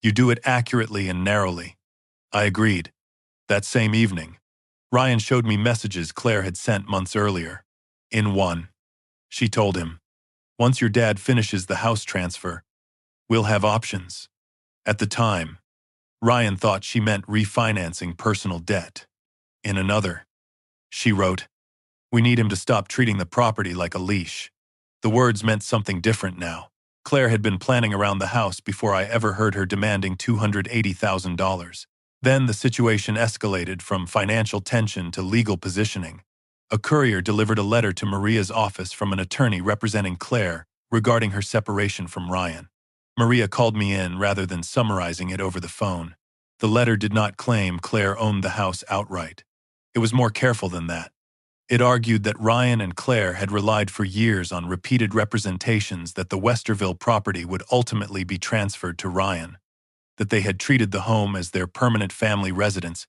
you do it accurately and narrowly." I agreed. That same evening, Ryan showed me messages Claire had sent months earlier. In one, she told him, "Once your dad finishes the house transfer, we'll have options." At the time, Ryan thought she meant refinancing personal debt. In another, she wrote, "We need him to stop treating the property like a leash." The words meant something different now. Claire had been planning around the house before I ever heard her demanding $280,000. Then the situation escalated from financial tension to legal positioning. A courier delivered a letter to Maria's office from an attorney representing Claire regarding her separation from Ryan. Maria called me in rather than summarizing it over the phone. The letter did not claim Claire owned the house outright. It was more careful than that. It argued that Ryan and Claire had relied for years on repeated representations that the Westerville property would ultimately be transferred to Ryan, that they had treated the home as their permanent family residence,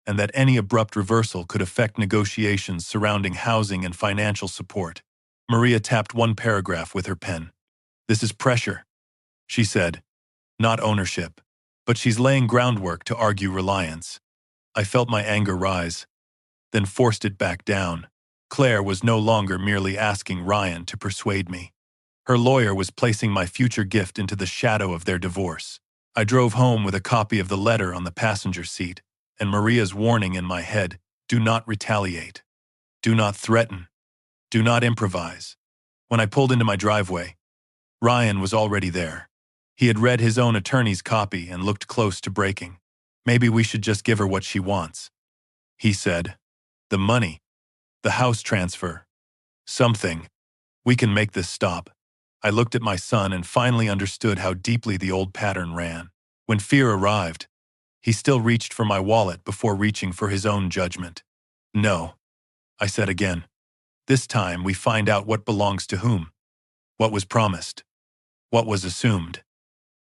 and that any abrupt reversal could affect negotiations surrounding housing and financial support. Maria tapped one paragraph with her pen. "This is pressure," she said, "not ownership. But she's laying groundwork to argue reliance." I felt my anger rise, then forced it back down. Claire was no longer merely asking Ryan to persuade me. Her lawyer was placing my future gift into the shadow of their divorce. I drove home with a copy of the letter on the passenger seat, and Maria's warning in my head, "Do not retaliate. Do not threaten. Do not improvise." When I pulled into my driveway, Ryan was already there. He had read his own attorney's copy and looked close to breaking. "Maybe we should just give her what she wants," he said. "The money. The house transfer. Something. We can make this stop." I looked at my son and finally understood how deeply the old pattern ran. When fear arrived, he still reached for my wallet before reaching for his own judgment. "No," I said again. "This time we find out what belongs to whom, what was promised, what was assumed,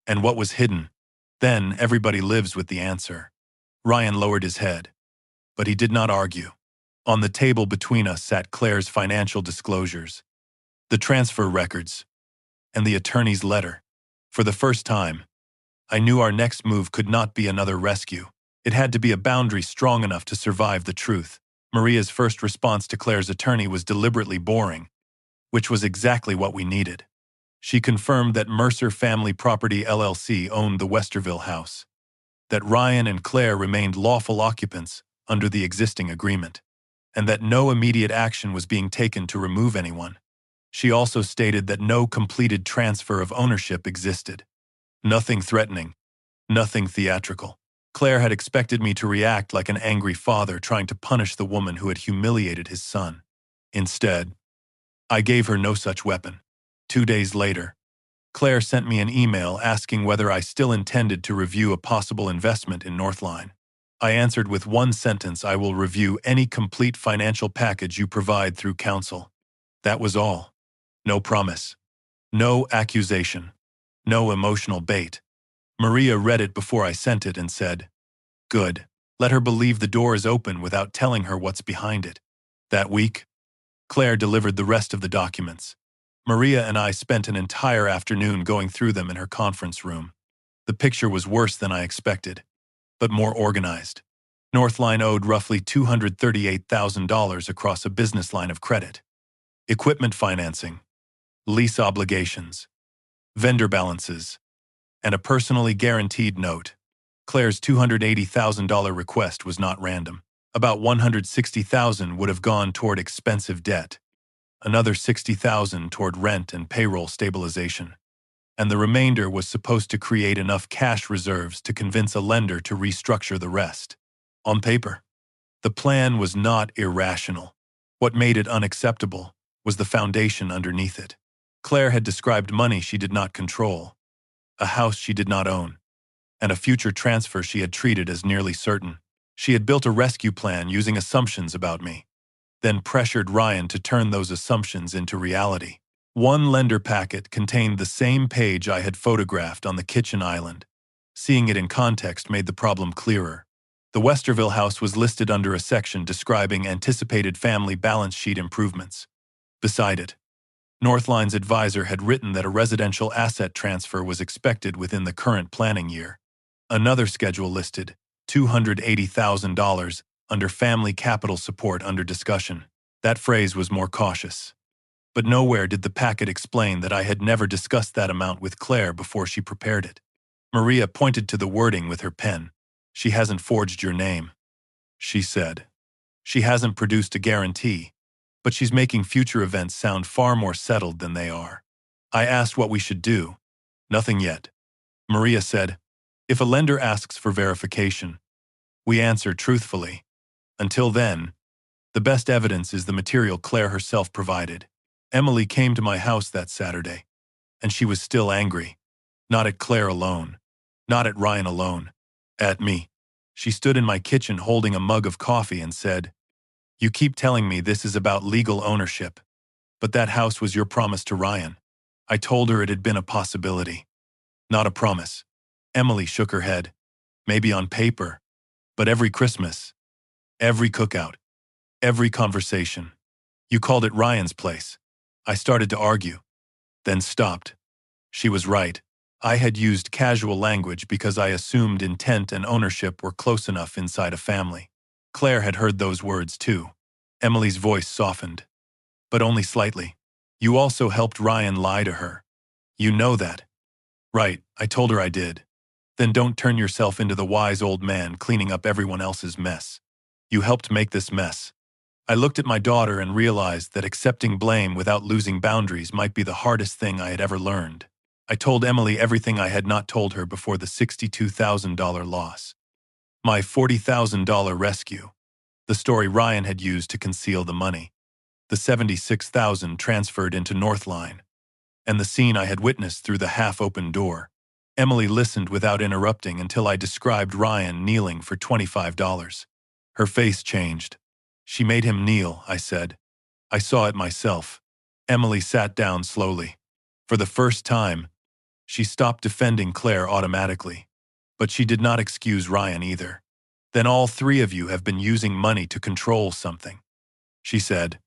and what was hidden. Then everybody lives with the answer." Ryan lowered his head, but he did not argue. On the table between us sat Claire's financial disclosures, the transfer records, and the attorney's letter. For the first time, I knew our next move could not be another rescue. It had to be a boundary strong enough to survive the truth. Maria's first response to Claire's attorney was deliberately boring, which was exactly what we needed. She confirmed that Mercer Family Property LLC owned the Westerville house, that Ryan and Claire remained lawful occupants under the existing agreement, and that no immediate action was being taken to remove anyone. She also stated that no completed transfer of ownership existed. Nothing threatening, nothing theatrical. Claire had expected me to react like an angry father trying to punish the woman who had humiliated his son. Instead, I gave her no such weapon. 2 days later, Claire sent me an email asking whether I still intended to review a possible investment in Northline. I answered with one sentence: "I will review any complete financial package you provide through counsel." That was all. No promise. No accusation. No emotional bait. Maria read it before I sent it and said, "Good. Let her believe the door is open without telling her what's behind it." That week, Claire delivered the rest of the documents. Maria and I spent an entire afternoon going through them in her conference room. The picture was worse than I expected, but more organized. Northline owed roughly $238,000 across a business line of credit, equipment financing, lease obligations, vendor balances, and a personally guaranteed note. Claire's $280,000 request was not random. About $160,000 would have gone toward expensive debt, another $60,000 toward rent and payroll stabilization, and the remainder was supposed to create enough cash reserves to convince a lender to restructure the rest. On paper, The plan was not irrational. What made it unacceptable was the foundation underneath it. Claire had described money she did not control, a house she did not own, and a future transfer she had treated as nearly certain. She had built a rescue plan using assumptions about me, then pressured Ryan to turn those assumptions into reality. One lender packet contained the same page I had photographed on the kitchen island. Seeing it in context made the problem clearer. The Westerville house was listed under a section describing anticipated family balance sheet improvements. Beside it, Northline's advisor had written that a residential asset transfer was expected within the current planning year. Another schedule listed $280,000 under family capital support under discussion. That phrase was more cautious. But nowhere did the packet explain that I had never discussed that amount with Claire before she prepared it. Maria pointed to the wording with her pen. "She hasn't forged your name," she said. "She hasn't produced a guarantee, but she's making future events sound far more settled than they are." I asked what we should do. "Nothing yet," Maria said. "If a lender asks for verification, we answer truthfully. Until then, the best evidence is the material Claire herself provided." Emily came to my house that Saturday, and she was still angry. Not at Claire alone, not at Ryan alone, at me. She stood in my kitchen holding a mug of coffee and said, "You keep telling me this is about legal ownership, but that house was your promise to Ryan." I told her it had been a possibility, not a promise. Emily shook her head. "Maybe on paper, but every Christmas, every cookout, every conversation. You called it Ryan's place." I started to argue, then stopped. She was right. I had used casual language because I assumed intent and ownership were close enough inside a family. Claire had heard those words too. Emily's voice softened, but only slightly. "You also helped Ryan lie to her. You know that." "Right," I told her I did. "Then don't turn yourself into the wise old man cleaning up everyone else's mess. You helped make this mess." I looked at my daughter and realized that accepting blame without losing boundaries might be the hardest thing I had ever learned. I told Emily everything I had not told her before the $62,000 loss. My $40,000 rescue, the story Ryan had used to conceal the money, the $76,000 transferred into Northline, and the scene I had witnessed through the half-open door. Emily listened without interrupting until I described Ryan kneeling for $25. Her face changed. "She made him kneel," I said. "I saw it myself." Emily sat down slowly. For the first time, she stopped defending Claire automatically. But she did not excuse Ryan either. "Then all three of you have been using money to control something," she said.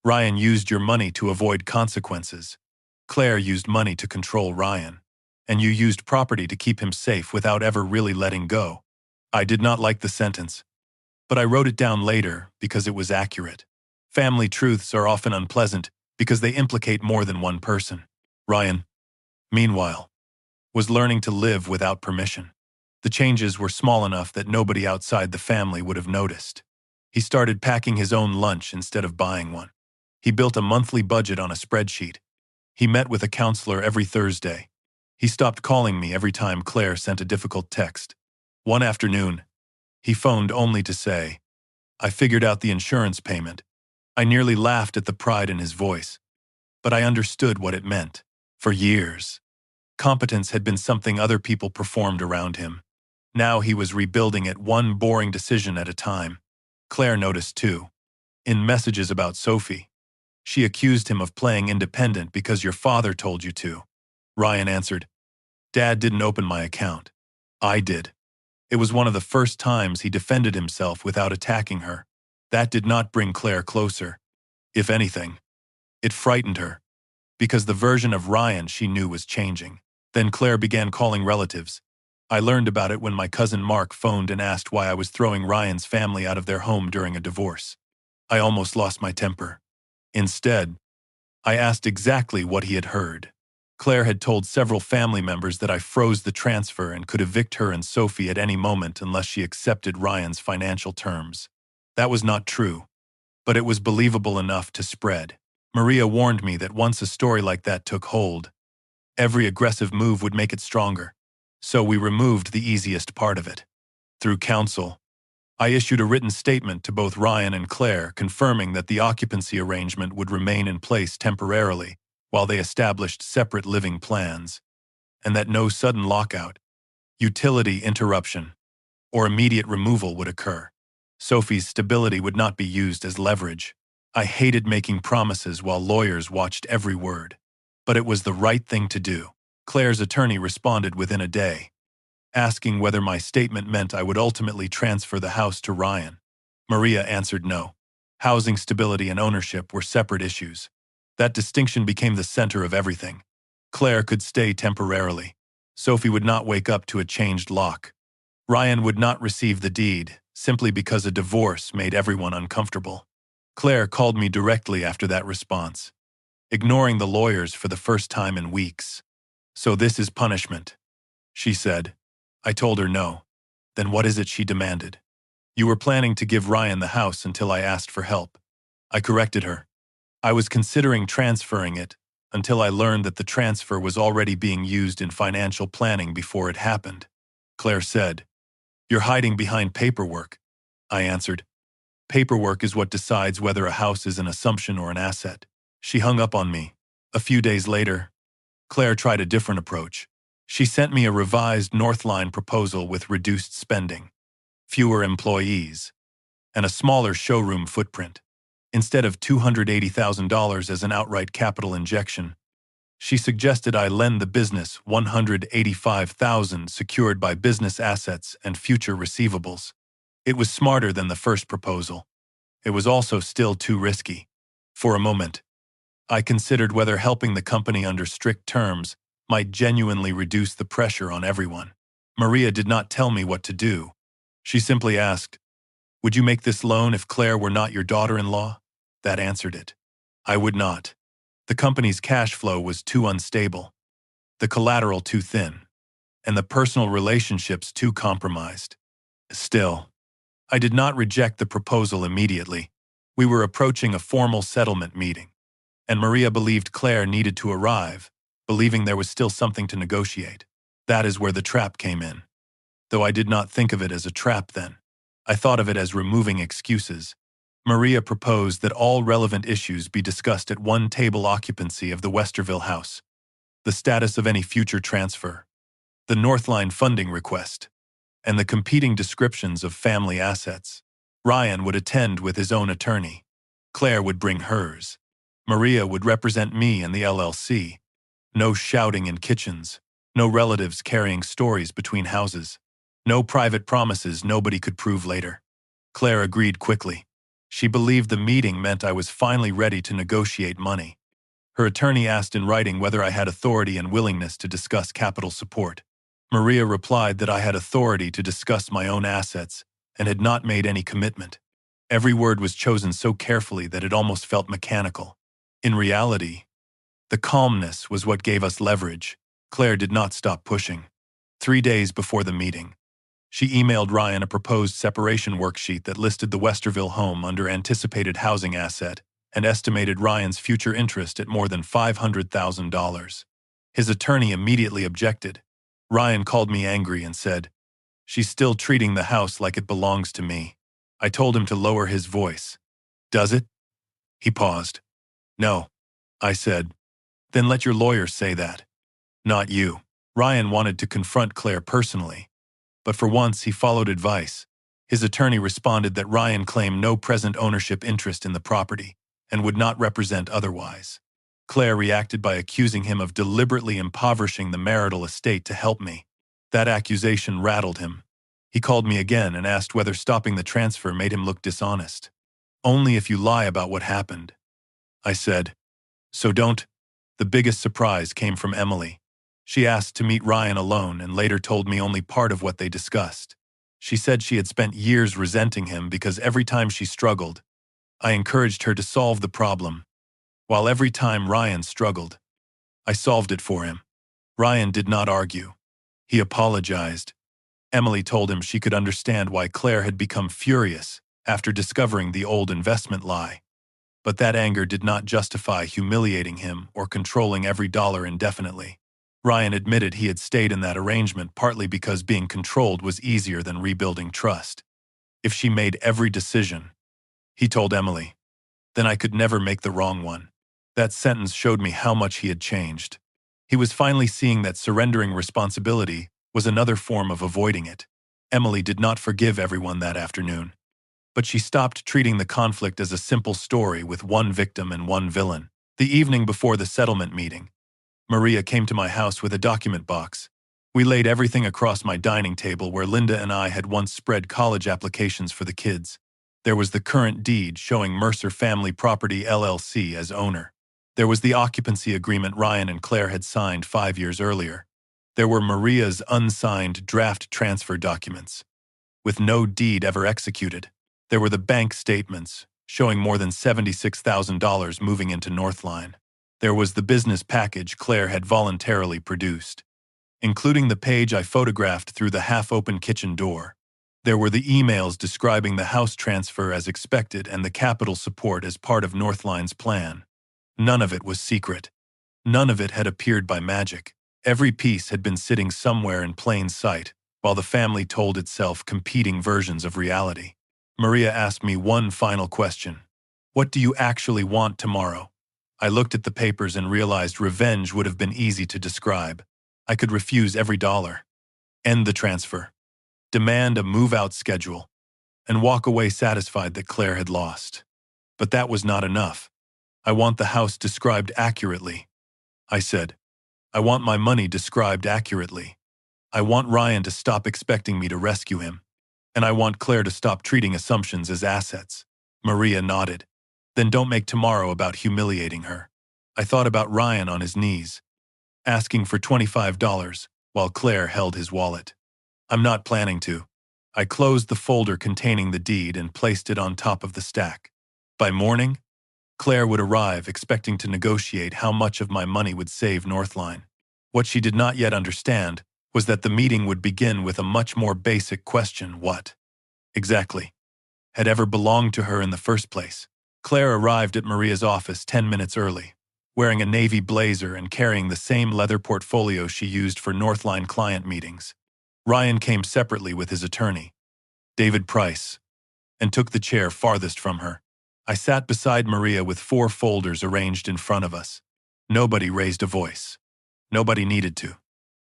"Ryan used your money to avoid consequences. Claire used money to control Ryan. And you used property to keep him safe without ever really letting go." I did not like the sentence, but I wrote it down later because it was accurate. Family truths are often unpleasant because they implicate more than one person. Ryan, meanwhile, was learning to live without permission. The changes were small enough that nobody outside the family would have noticed. He started packing his own lunch instead of buying one. He built a monthly budget on a spreadsheet. He met with a counselor every Thursday. He stopped calling me every time Claire sent a difficult text. One afternoon, he phoned only to say, "I figured out the insurance payment." I nearly laughed at the pride in his voice, but I understood what it meant. For years, competence had been something other people performed around him. Now he was rebuilding it one boring decision at a time. Claire noticed too. In messages about Sophie, she accused him of playing independent because your father told you to. Ryan answered, "Dad didn't open my account. I did." It was one of the first times he defended himself without attacking her. That did not bring Claire closer. If anything, it frightened her, because the version of Ryan she knew was changing. Then Claire began calling relatives. I learned about it when my cousin Mark phoned and asked why I was throwing Ryan's family out of their home during a divorce. I almost lost my temper. Instead, I asked exactly what he had heard. Claire had told several family members that I froze the transfer and could evict her and Sophie at any moment unless she accepted Ryan's financial terms. That was not true, but it was believable enough to spread. Maria warned me that once a story like that took hold, every aggressive move would make it stronger. So we removed the easiest part of it. Through counsel, I issued a written statement to both Ryan and Claire confirming that the occupancy arrangement would remain in place temporarily while they established separate living plans, and that no sudden lockout, utility interruption, or immediate removal would occur. Sophie's stability would not be used as leverage. I hated making promises while lawyers watched every word. But it was the right thing to do. Claire's attorney responded within a day, asking whether my statement meant I would ultimately transfer the house to Ryan. Maria answered no. Housing stability and ownership were separate issues. That distinction became the center of everything. Claire could stay temporarily. Sophie would not wake up to a changed lock. Ryan would not receive the deed, simply because a divorce made everyone uncomfortable. Claire called me directly after that response, ignoring the lawyers for the first time in weeks. "So this is punishment," she said. I told her no. Then what is it she demanded? "You were planning to give Ryan the house until I asked for help." I corrected her. I was considering transferring it until I learned that the transfer was already being used in financial planning before it happened. Claire said, "You're hiding behind paperwork." I answered, "Paperwork is what decides whether a house is an assumption or an asset." She hung up on me. A few days later, Claire tried a different approach. She sent me a revised Northline proposal with reduced spending, fewer employees, and a smaller showroom footprint. Instead of $280,000 as an outright capital injection, she suggested I lend the business $185,000 secured by business assets and future receivables. It was smarter than the first proposal. It was also still too risky. For a moment, I considered whether helping the company under strict terms might genuinely reduce the pressure on everyone. Maria did not tell me what to do. She simply asked, "Would you make this loan if Claire were not your daughter-in-law?" That answered it. I would not. The company's cash flow was too unstable, the collateral too thin, and the personal relationships too compromised. Still, I did not reject the proposal immediately. We were approaching a formal settlement meeting, and Maria believed Claire needed to arrive, believing there was still something to negotiate. That is where the trap came in. Though I did not think of it as a trap then. I thought of it as removing excuses. Maria proposed that all relevant issues be discussed at one table: occupancy of the Westerville house, the status of any future transfer, the Northline funding request, and the competing descriptions of family assets. Ryan would attend with his own attorney. Claire would bring hers. Maria would represent me and the LLC. No shouting in kitchens. No relatives carrying stories between houses. No private promises nobody could prove later. Claire agreed quickly. She believed the meeting meant I was finally ready to negotiate money. Her attorney asked in writing whether I had authority and willingness to discuss capital support. Maria replied that I had authority to discuss my own assets and had not made any commitment. Every word was chosen so carefully that it almost felt mechanical. In reality, the calmness was what gave us leverage. Claire did not stop pushing. 3 days before the meeting, she emailed Ryan a proposed separation worksheet that listed the Westerville home under anticipated housing asset and estimated Ryan's future interest at more than $500,000. His attorney immediately objected. Ryan called me angry and said, "She's still treating the house like it belongs to me." I told him to lower his voice. "Does it?" He paused. "No," I said. "Then let your lawyer say that." "Not you." Ryan wanted to confront Claire personally, but for once he followed advice. His attorney responded that Ryan claimed no present ownership interest in the property and would not represent otherwise. Claire reacted by accusing him of deliberately impoverishing the marital estate to help me. That accusation rattled him. He called me again and asked whether stopping the transfer made him look dishonest. "Only if you lie about what happened," I said. "So don't." The biggest surprise came from Emily. She asked to meet Ryan alone and later told me only part of what they discussed. She said she had spent years resenting him because every time she struggled, I encouraged her to solve the problem, while every time Ryan struggled, I solved it for him. Ryan did not argue. He apologized. Emily told him she could understand why Claire had become furious after discovering the old investment lie. But that anger did not justify humiliating him or controlling every dollar indefinitely. Ryan admitted he had stayed in that arrangement partly because being controlled was easier than rebuilding trust. If she made every decision, he told Emily, then I could never make the wrong one. That sentence showed me how much he had changed. He was finally seeing that surrendering responsibility was another form of avoiding it. Emily did not forgive everyone that afternoon, but she stopped treating the conflict as a simple story with one victim and one villain. The evening before the settlement meeting, Maria came to my house with a document box. We laid everything across my dining table where Linda and I had once spread college applications for the kids. There was the current deed showing Mercer Family Property LLC as owner. There was the occupancy agreement Ryan and Claire had signed 5 years earlier. There were Maria's unsigned draft transfer documents, with no deed ever executed. There were the bank statements, showing more than $76,000 moving into Northline. There was the business package Claire had voluntarily produced, including the page I photographed through the half-open kitchen door. There were the emails describing the house transfer as expected and the capital support as part of Northline's plan. None of it was secret. None of it had appeared by magic. Every piece had been sitting somewhere in plain sight, while the family told itself competing versions of reality. Maria asked me one final question. What do you actually want tomorrow? I looked at the papers and realized revenge would have been easy to describe. I could refuse every dollar, end the transfer, demand a move-out schedule, and walk away satisfied that Claire had lost. But that was not enough. I want the house described accurately, I said. I want my money described accurately. I want Ryan to stop expecting me to rescue him. And I want Claire to stop treating assumptions as assets. Maria nodded. Then don't make tomorrow about humiliating her. I thought about Ryan on his knees, asking for $25 while Claire held his wallet. I'm not planning to. I closed the folder containing the deed and placed it on top of the stack. By morning, Claire would arrive expecting to negotiate how much of my money would save Northline. What she did not yet understand was that the meeting would begin with a much more basic question: what, exactly, had ever belonged to her in the first place? Claire arrived at Maria's office 10 minutes early, wearing a navy blazer and carrying the same leather portfolio she used for Northline client meetings. Ryan came separately with his attorney, David Price, and took the chair farthest from her. I sat beside Maria with 4 folders arranged in front of us. Nobody raised a voice. Nobody needed to.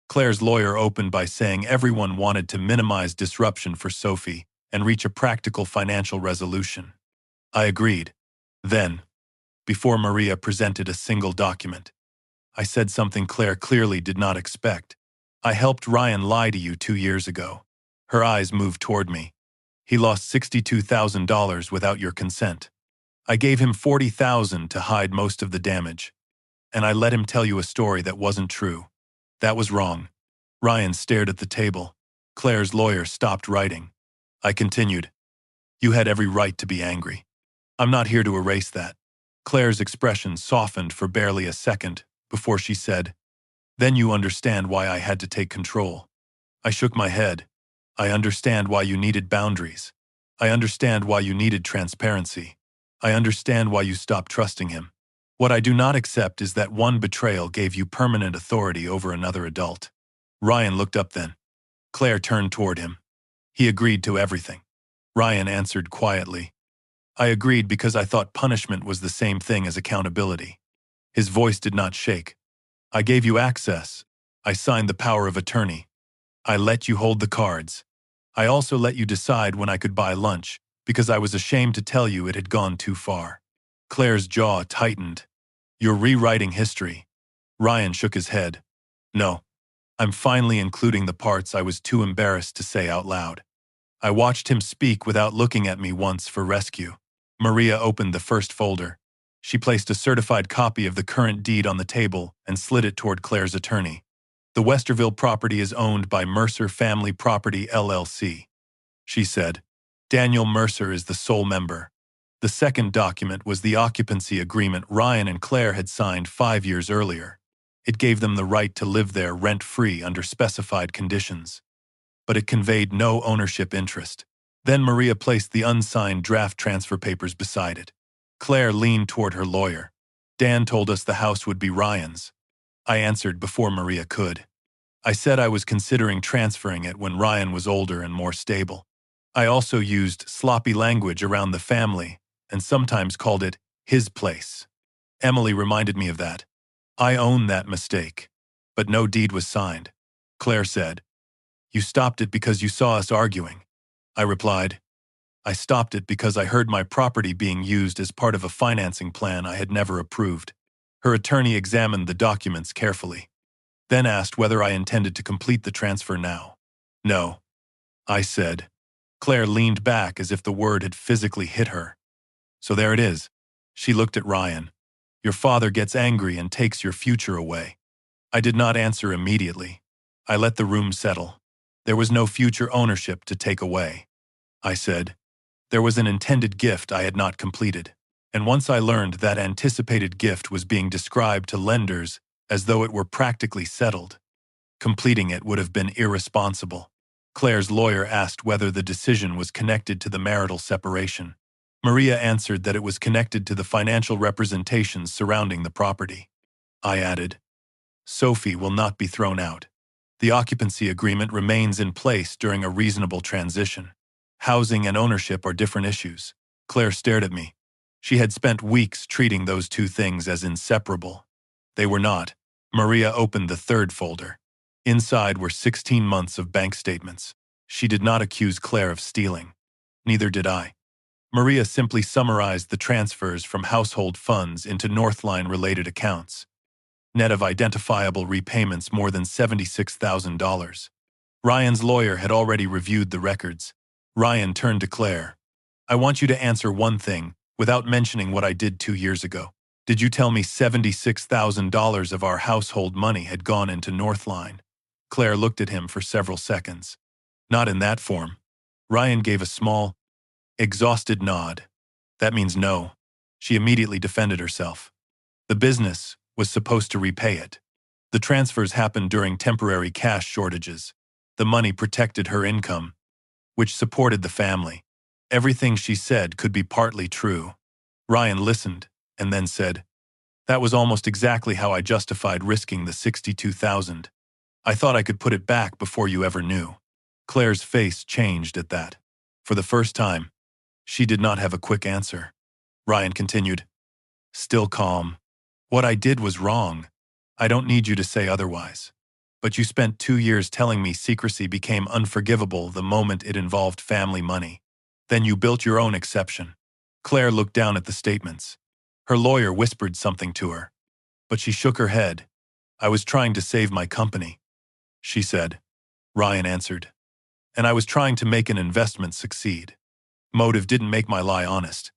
Claire's lawyer opened by saying everyone wanted to minimize disruption for Sophie and reach a practical financial resolution. I agreed. Then, before Maria presented a single document, I said something Claire clearly did not expect. I helped Ryan lie to you 2 years ago. Her eyes moved toward me. He lost $62,000 without your consent. I gave him $40,000 to hide most of the damage, and I let him tell you a story that wasn't true. That was wrong. Ryan stared at the table. Claire's lawyer stopped writing. I continued. You had every right to be angry. I'm not here to erase that. Claire's expression softened for barely a second before she said, Then you understand why I had to take control. I shook my head. I understand why you needed boundaries. I understand why you needed transparency. I understand why you stopped trusting him. What I do not accept is that one betrayal gave you permanent authority over another adult. Ryan looked up then. Claire turned toward him. He agreed to everything. Ryan answered quietly. I agreed because I thought punishment was the same thing as accountability. His voice did not shake. I gave you access. I signed the power of attorney. I let you hold the cards. I also let you decide when I could buy lunch, because I was ashamed to tell you it had gone too far. Claire's jaw tightened. You're rewriting history. Ryan shook his head. No. I'm finally including the parts I was too embarrassed to say out loud. I watched him speak without looking at me once for rescue. Maria opened the first folder. She placed a certified copy of the current deed on the table and slid it toward Claire's attorney. The Westerville property is owned by Mercer Family Property LLC, she said. Daniel Mercer is the sole member. The second document was the occupancy agreement Ryan and Claire had signed 5 years earlier. It gave them the right to live there rent-free under specified conditions. But it conveyed no ownership interest. Then Maria placed the unsigned draft transfer papers beside it. Claire leaned toward her lawyer. Dan told us the house would be Ryan's. I answered before Maria could. I said I was considering transferring it when Ryan was older and more stable. I also used sloppy language around the family and sometimes called it his place. Emily reminded me of that. I own that mistake. But no deed was signed. Claire said, "You stopped it because you saw us arguing." I replied, "I stopped it because I heard my property being used as part of a financing plan I had never approved." Her attorney examined the documents carefully, then asked whether I intended to complete the transfer now. "No," I said. Claire leaned back as if the word had physically hit her. "So there it is." She looked at Ryan. "Your father gets angry and takes your future away." I did not answer immediately. I let the room settle. There was no future ownership to take away. I said, there was an intended gift I had not completed. And once I learned that anticipated gift was being described to lenders as though it were practically settled, completing it would have been irresponsible. Claire's lawyer asked whether the decision was connected to the marital separation. Maria answered that it was connected to the financial representations surrounding the property. I added, "Sophie will not be thrown out. The occupancy agreement remains in place during a reasonable transition. Housing and ownership are different issues." Claire stared at me. She had spent weeks treating those two things as inseparable. They were not. Maria opened the third folder. Inside were 16 months of bank statements. She did not accuse Claire of stealing. Neither did I. Maria simply summarized the transfers from household funds into Northline-related accounts. Net of identifiable repayments more than $76,000. Ryan's lawyer had already reviewed the records. Ryan turned to Claire. "I want you to answer one thing, without mentioning what I did 2 years ago. Did you tell me $76,000 of our household money had gone into Northline?" Claire looked at him for several seconds. "Not in that form." Ryan gave a small, exhausted nod. "That means no." She immediately defended herself. "The business was supposed to repay it. The transfers happened during temporary cash shortages. The money protected her income, which supported the family." Everything she said could be partly true. Ryan listened and then said, "That was almost exactly how I justified risking the $62,000. I thought I could put it back before you ever knew." Claire's face changed at that. For the first time, she did not have a quick answer. Ryan continued, still calm. "What I did was wrong. I don't need you to say otherwise. But you spent 2 years telling me secrecy became unforgivable the moment it involved family money. Then you built your own exception." Claire looked down at the statements. Her lawyer whispered something to her, but she shook her head. "I was trying to save my company," she said. Ryan answered, "And I was trying to make an investment succeed. Motive didn't make my lie honest.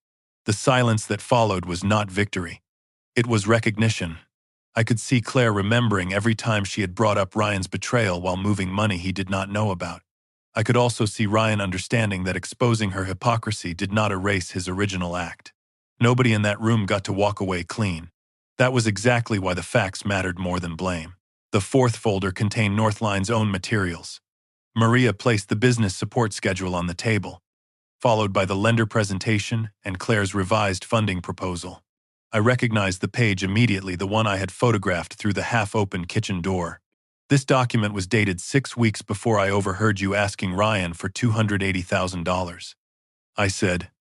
The silence that followed was not victory. It was recognition." I could see Claire remembering every time she had brought up Ryan's betrayal while moving money he did not know about. I could also see Ryan understanding that exposing her hypocrisy did not erase his original act. Nobody in that room got to walk away clean. That was exactly why the facts mattered more than blame. The fourth folder contained Northline's own materials. Maria placed the business support schedule on the table, followed by the lender presentation and Claire's revised funding proposal. I recognized the page immediately, the one I had photographed through the half-open kitchen door. This document was dated 6 weeks before I overheard you asking Ryan for $280,000. I said,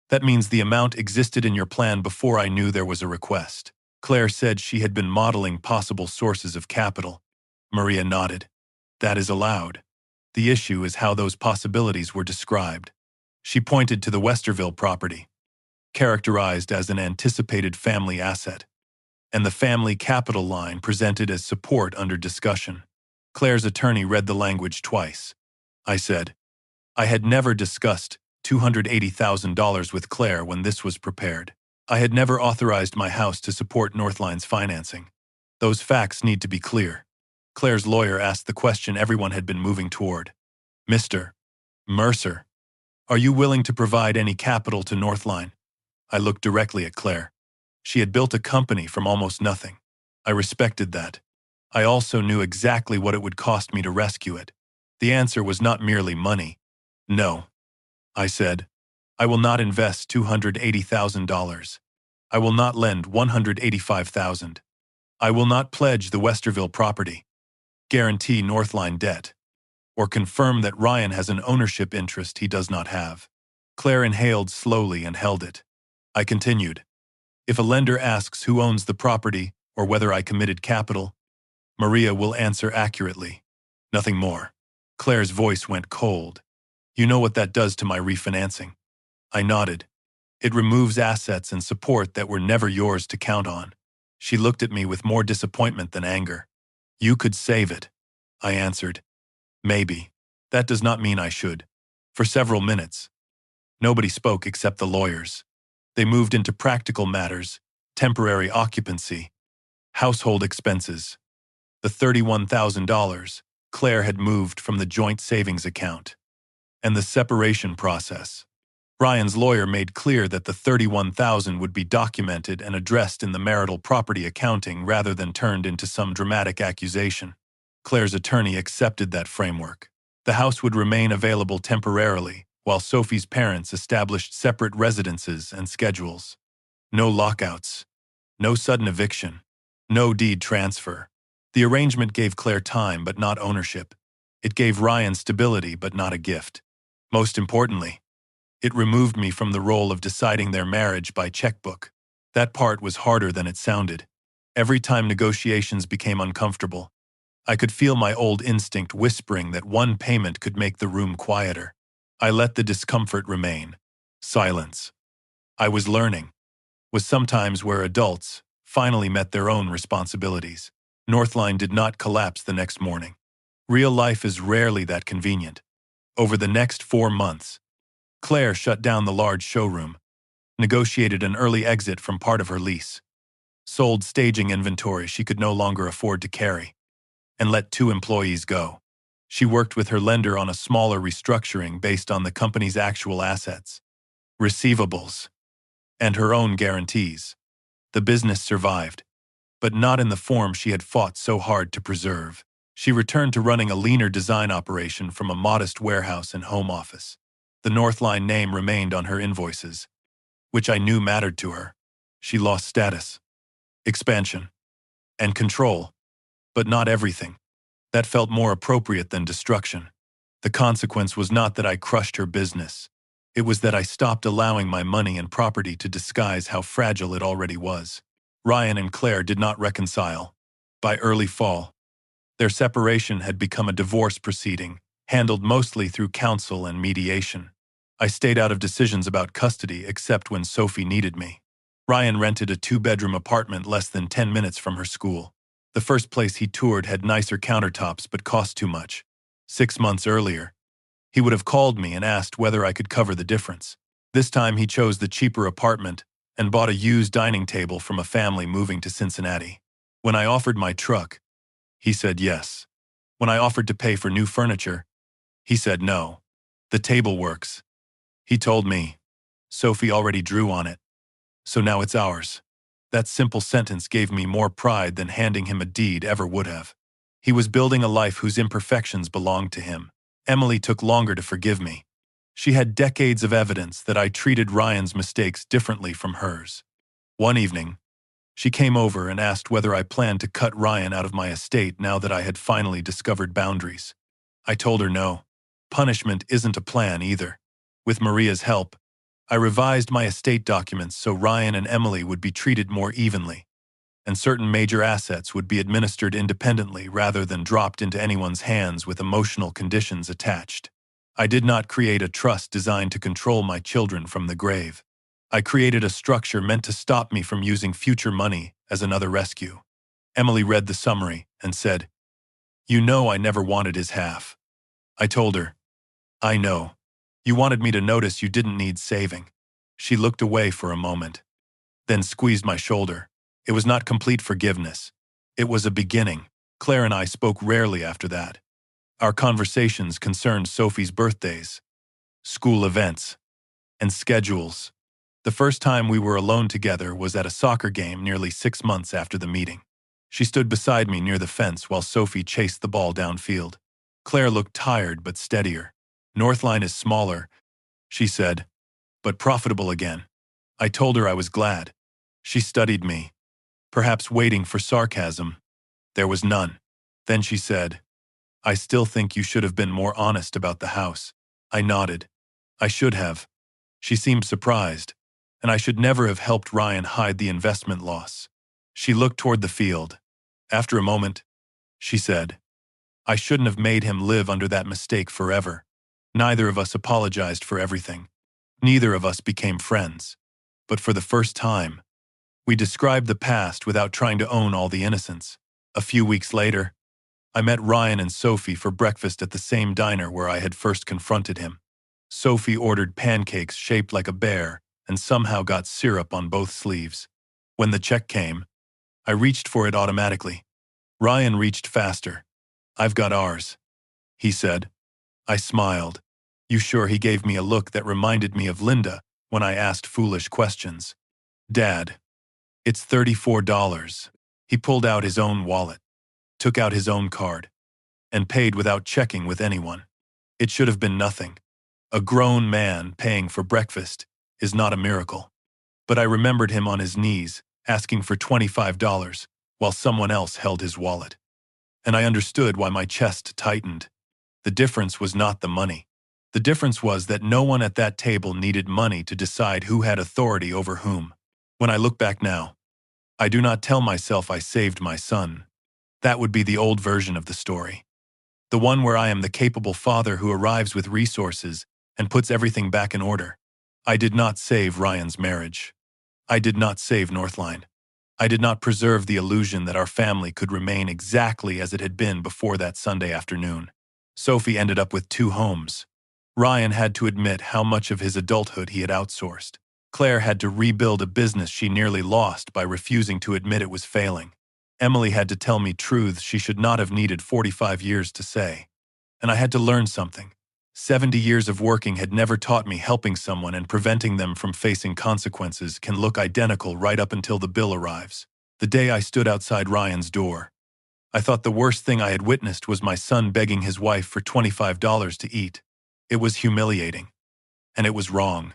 "That means the amount existed in your plan before I knew there was a request." Claire said she had been modeling possible sources of capital. Maria nodded. "That is allowed. The issue is how those possibilities were described." She pointed to the Westerville property, characterized as an anticipated family asset, and the family capital line presented as support under discussion. Claire's attorney read the language twice. I said, "I had never discussed $280,000 with Claire when this was prepared. I had never authorized my house to support Northline's financing. Those facts need to be clear." Claire's lawyer asked the question everyone had been moving toward. "Mr. Mercer, are you willing to provide any capital to Northline?" I looked directly at Claire. She had built a company from almost nothing. I respected that. I also knew exactly what it would cost me to rescue it. The answer was not merely money. "No," I said. "I will not invest $280,000. I will not lend $185,000. I will not pledge the Westerville property. Guarantee Northline debt. or confirm that Ryan has an ownership interest he does not have. Claire inhaled slowly and held it. I continued. If a lender asks who owns the property or whether I committed capital, Maria will answer accurately. Nothing more. Claire's voice went cold. You know what that does to my refinancing. I nodded. It removes assets and support that were never yours to count on. She looked at me with more disappointment than anger. You could save it, I answered. Maybe. That does not mean I should. For several minutes, nobody spoke except the lawyers. They moved into practical matters, temporary occupancy, household expenses. The $31,000 Claire had moved from the joint savings account. And the separation process. Ryan's lawyer made clear that the $31,000 would be documented and addressed in the marital property accounting rather than turned into some dramatic accusation. Claire's attorney accepted that framework. The house would remain available temporarily, while Sophie's parents established separate residences and schedules. No lockouts. No sudden eviction. No deed transfer. The arrangement gave Claire time but not ownership. It gave Ryan stability but not a gift. Most importantly, it removed me from the role of deciding their marriage by checkbook. That part was harder than it sounded. Every time negotiations became uncomfortable, I could feel my old instinct whispering that one payment could make the room quieter. I let the discomfort remain. Silence. I was learning. Was sometimes where adults finally met their own responsibilities. Northline did not collapse the next morning. Real life is rarely that convenient. Over the next 4 months, Claire shut down the large showroom, negotiated an early exit from part of her lease, sold staging inventory she could no longer afford to carry, and let 2 employees go. She worked with her lender on a smaller restructuring based on the company's actual assets, receivables, and her own guarantees. The business survived, but not in the form she had fought so hard to preserve. She returned to running a leaner design operation from a modest warehouse and home office. The Northline name remained on her invoices, which I knew mattered to her. She lost status, expansion, and control, but not everything. That felt more appropriate than destruction. The consequence was not that I crushed her business. It was that I stopped allowing my money and property to disguise how fragile it already was. Ryan and Claire did not reconcile. By early fall, their separation had become a divorce proceeding, handled mostly through counsel and mediation. I stayed out of decisions about custody except when Sophie needed me. Ryan rented a 2-bedroom apartment less than 10 minutes from her school. The first place he toured had nicer countertops but cost too much. 6 months earlier, he would have called me and asked whether I could cover the difference. This time he chose the cheaper apartment and bought a used dining table from a family moving to Cincinnati. When I offered my truck, he said yes. When I offered to pay for new furniture, he said no. The table works, he told me. Sophie already drew on it, so now it's ours. That simple sentence gave me more pride than handing him a deed ever would have. He was building a life whose imperfections belonged to him. Emily took longer to forgive me. She had decades of evidence that I treated Ryan's mistakes differently from hers. One evening, she came over and asked whether I planned to cut Ryan out of my estate now that I had finally discovered boundaries. I told her no. Punishment isn't a plan either. With Maria's help, I revised my estate documents so Ryan and Emily would be treated more evenly, and certain major assets would be administered independently rather than dropped into anyone's hands with emotional conditions attached. I did not create a trust designed to control my children from the grave. I created a structure meant to stop me from using future money as another rescue. Emily read the summary and said, "You know I never wanted his half." I told her, "I know. You wanted me to notice you didn't need saving." She looked away for a moment, then squeezed my shoulder. It was not complete forgiveness. It was a beginning. Claire and I spoke rarely after that. Our conversations concerned Sophie's birthdays, school events, and schedules. The first time we were alone together was at a soccer game nearly 6 months after the meeting. She stood beside me near the fence while Sophie chased the ball downfield. Claire looked tired but steadier. "Northline is smaller," she said, "but profitable again." I told her I was glad. She studied me, perhaps waiting for sarcasm. There was none. Then she said, I still think you should have been more honest about the house. I nodded. I should have. She seemed surprised, and I should never have helped Ryan hide the investment loss. She looked toward the field. After a moment, she said, I shouldn't have made him live under that mistake forever. Neither of us apologized for everything. Neither of us became friends. But for the first time, we described the past without trying to own all the innocence. A few weeks later, I met Ryan and Sophie for breakfast at the same diner where I had first confronted him. Sophie ordered pancakes shaped like a bear and somehow got syrup on both sleeves. When the check came, I reached for it automatically. Ryan reached faster. I've got ours, he said. I smiled. You sure? He gave me a look that reminded me of Linda when I asked foolish questions. Dad, it's $34. He pulled out his own wallet, took out his own card, and paid without checking with anyone. It should have been nothing. A grown man paying for breakfast is not a miracle. But I remembered him on his knees, asking for $25, while someone else held his wallet. And I understood why my chest tightened. The difference was not the money. The difference was that no one at that table needed money to decide who had authority over whom. When I look back now, I do not tell myself I saved my son. That would be the old version of the story. The one where I am the capable father who arrives with resources and puts everything back in order. I did not save Ryan's marriage. I did not save Northline. I did not preserve the illusion that our family could remain exactly as it had been before that Sunday afternoon. Sophie ended up with 2 homes. Ryan had to admit how much of his adulthood he had outsourced. Claire had to rebuild a business she nearly lost by refusing to admit it was failing. Emily had to tell me truths she should not have needed 45 years to say. And I had to learn something. 70 years of working had never taught me helping someone and preventing them from facing consequences can look identical right up until the bill arrives. The day I stood outside Ryan's door, I thought the worst thing I had witnessed was my son begging his wife for $25 to eat. It was humiliating. And it was wrong.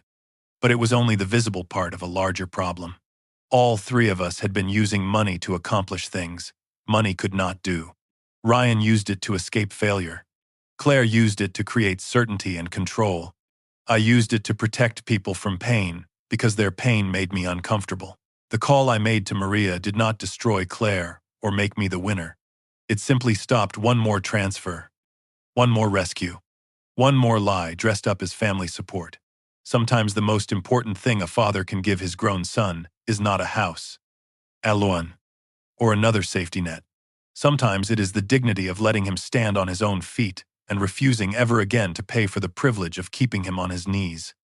But it was only the visible part of a larger problem. All 3 of us had been using money to accomplish things money could not do. Ryan used it to escape failure. Claire used it to create certainty and control. I used it to protect people from pain because their pain made me uncomfortable. The call I made to Maria did not destroy Claire or make me the winner. It simply stopped one more transfer, one more rescue, one more lie dressed up as family support. Sometimes the most important thing a father can give his grown son is not a house, a loan, or another safety net. Sometimes it is the dignity of letting him stand on his own feet and refusing ever again to pay for the privilege of keeping him on his knees.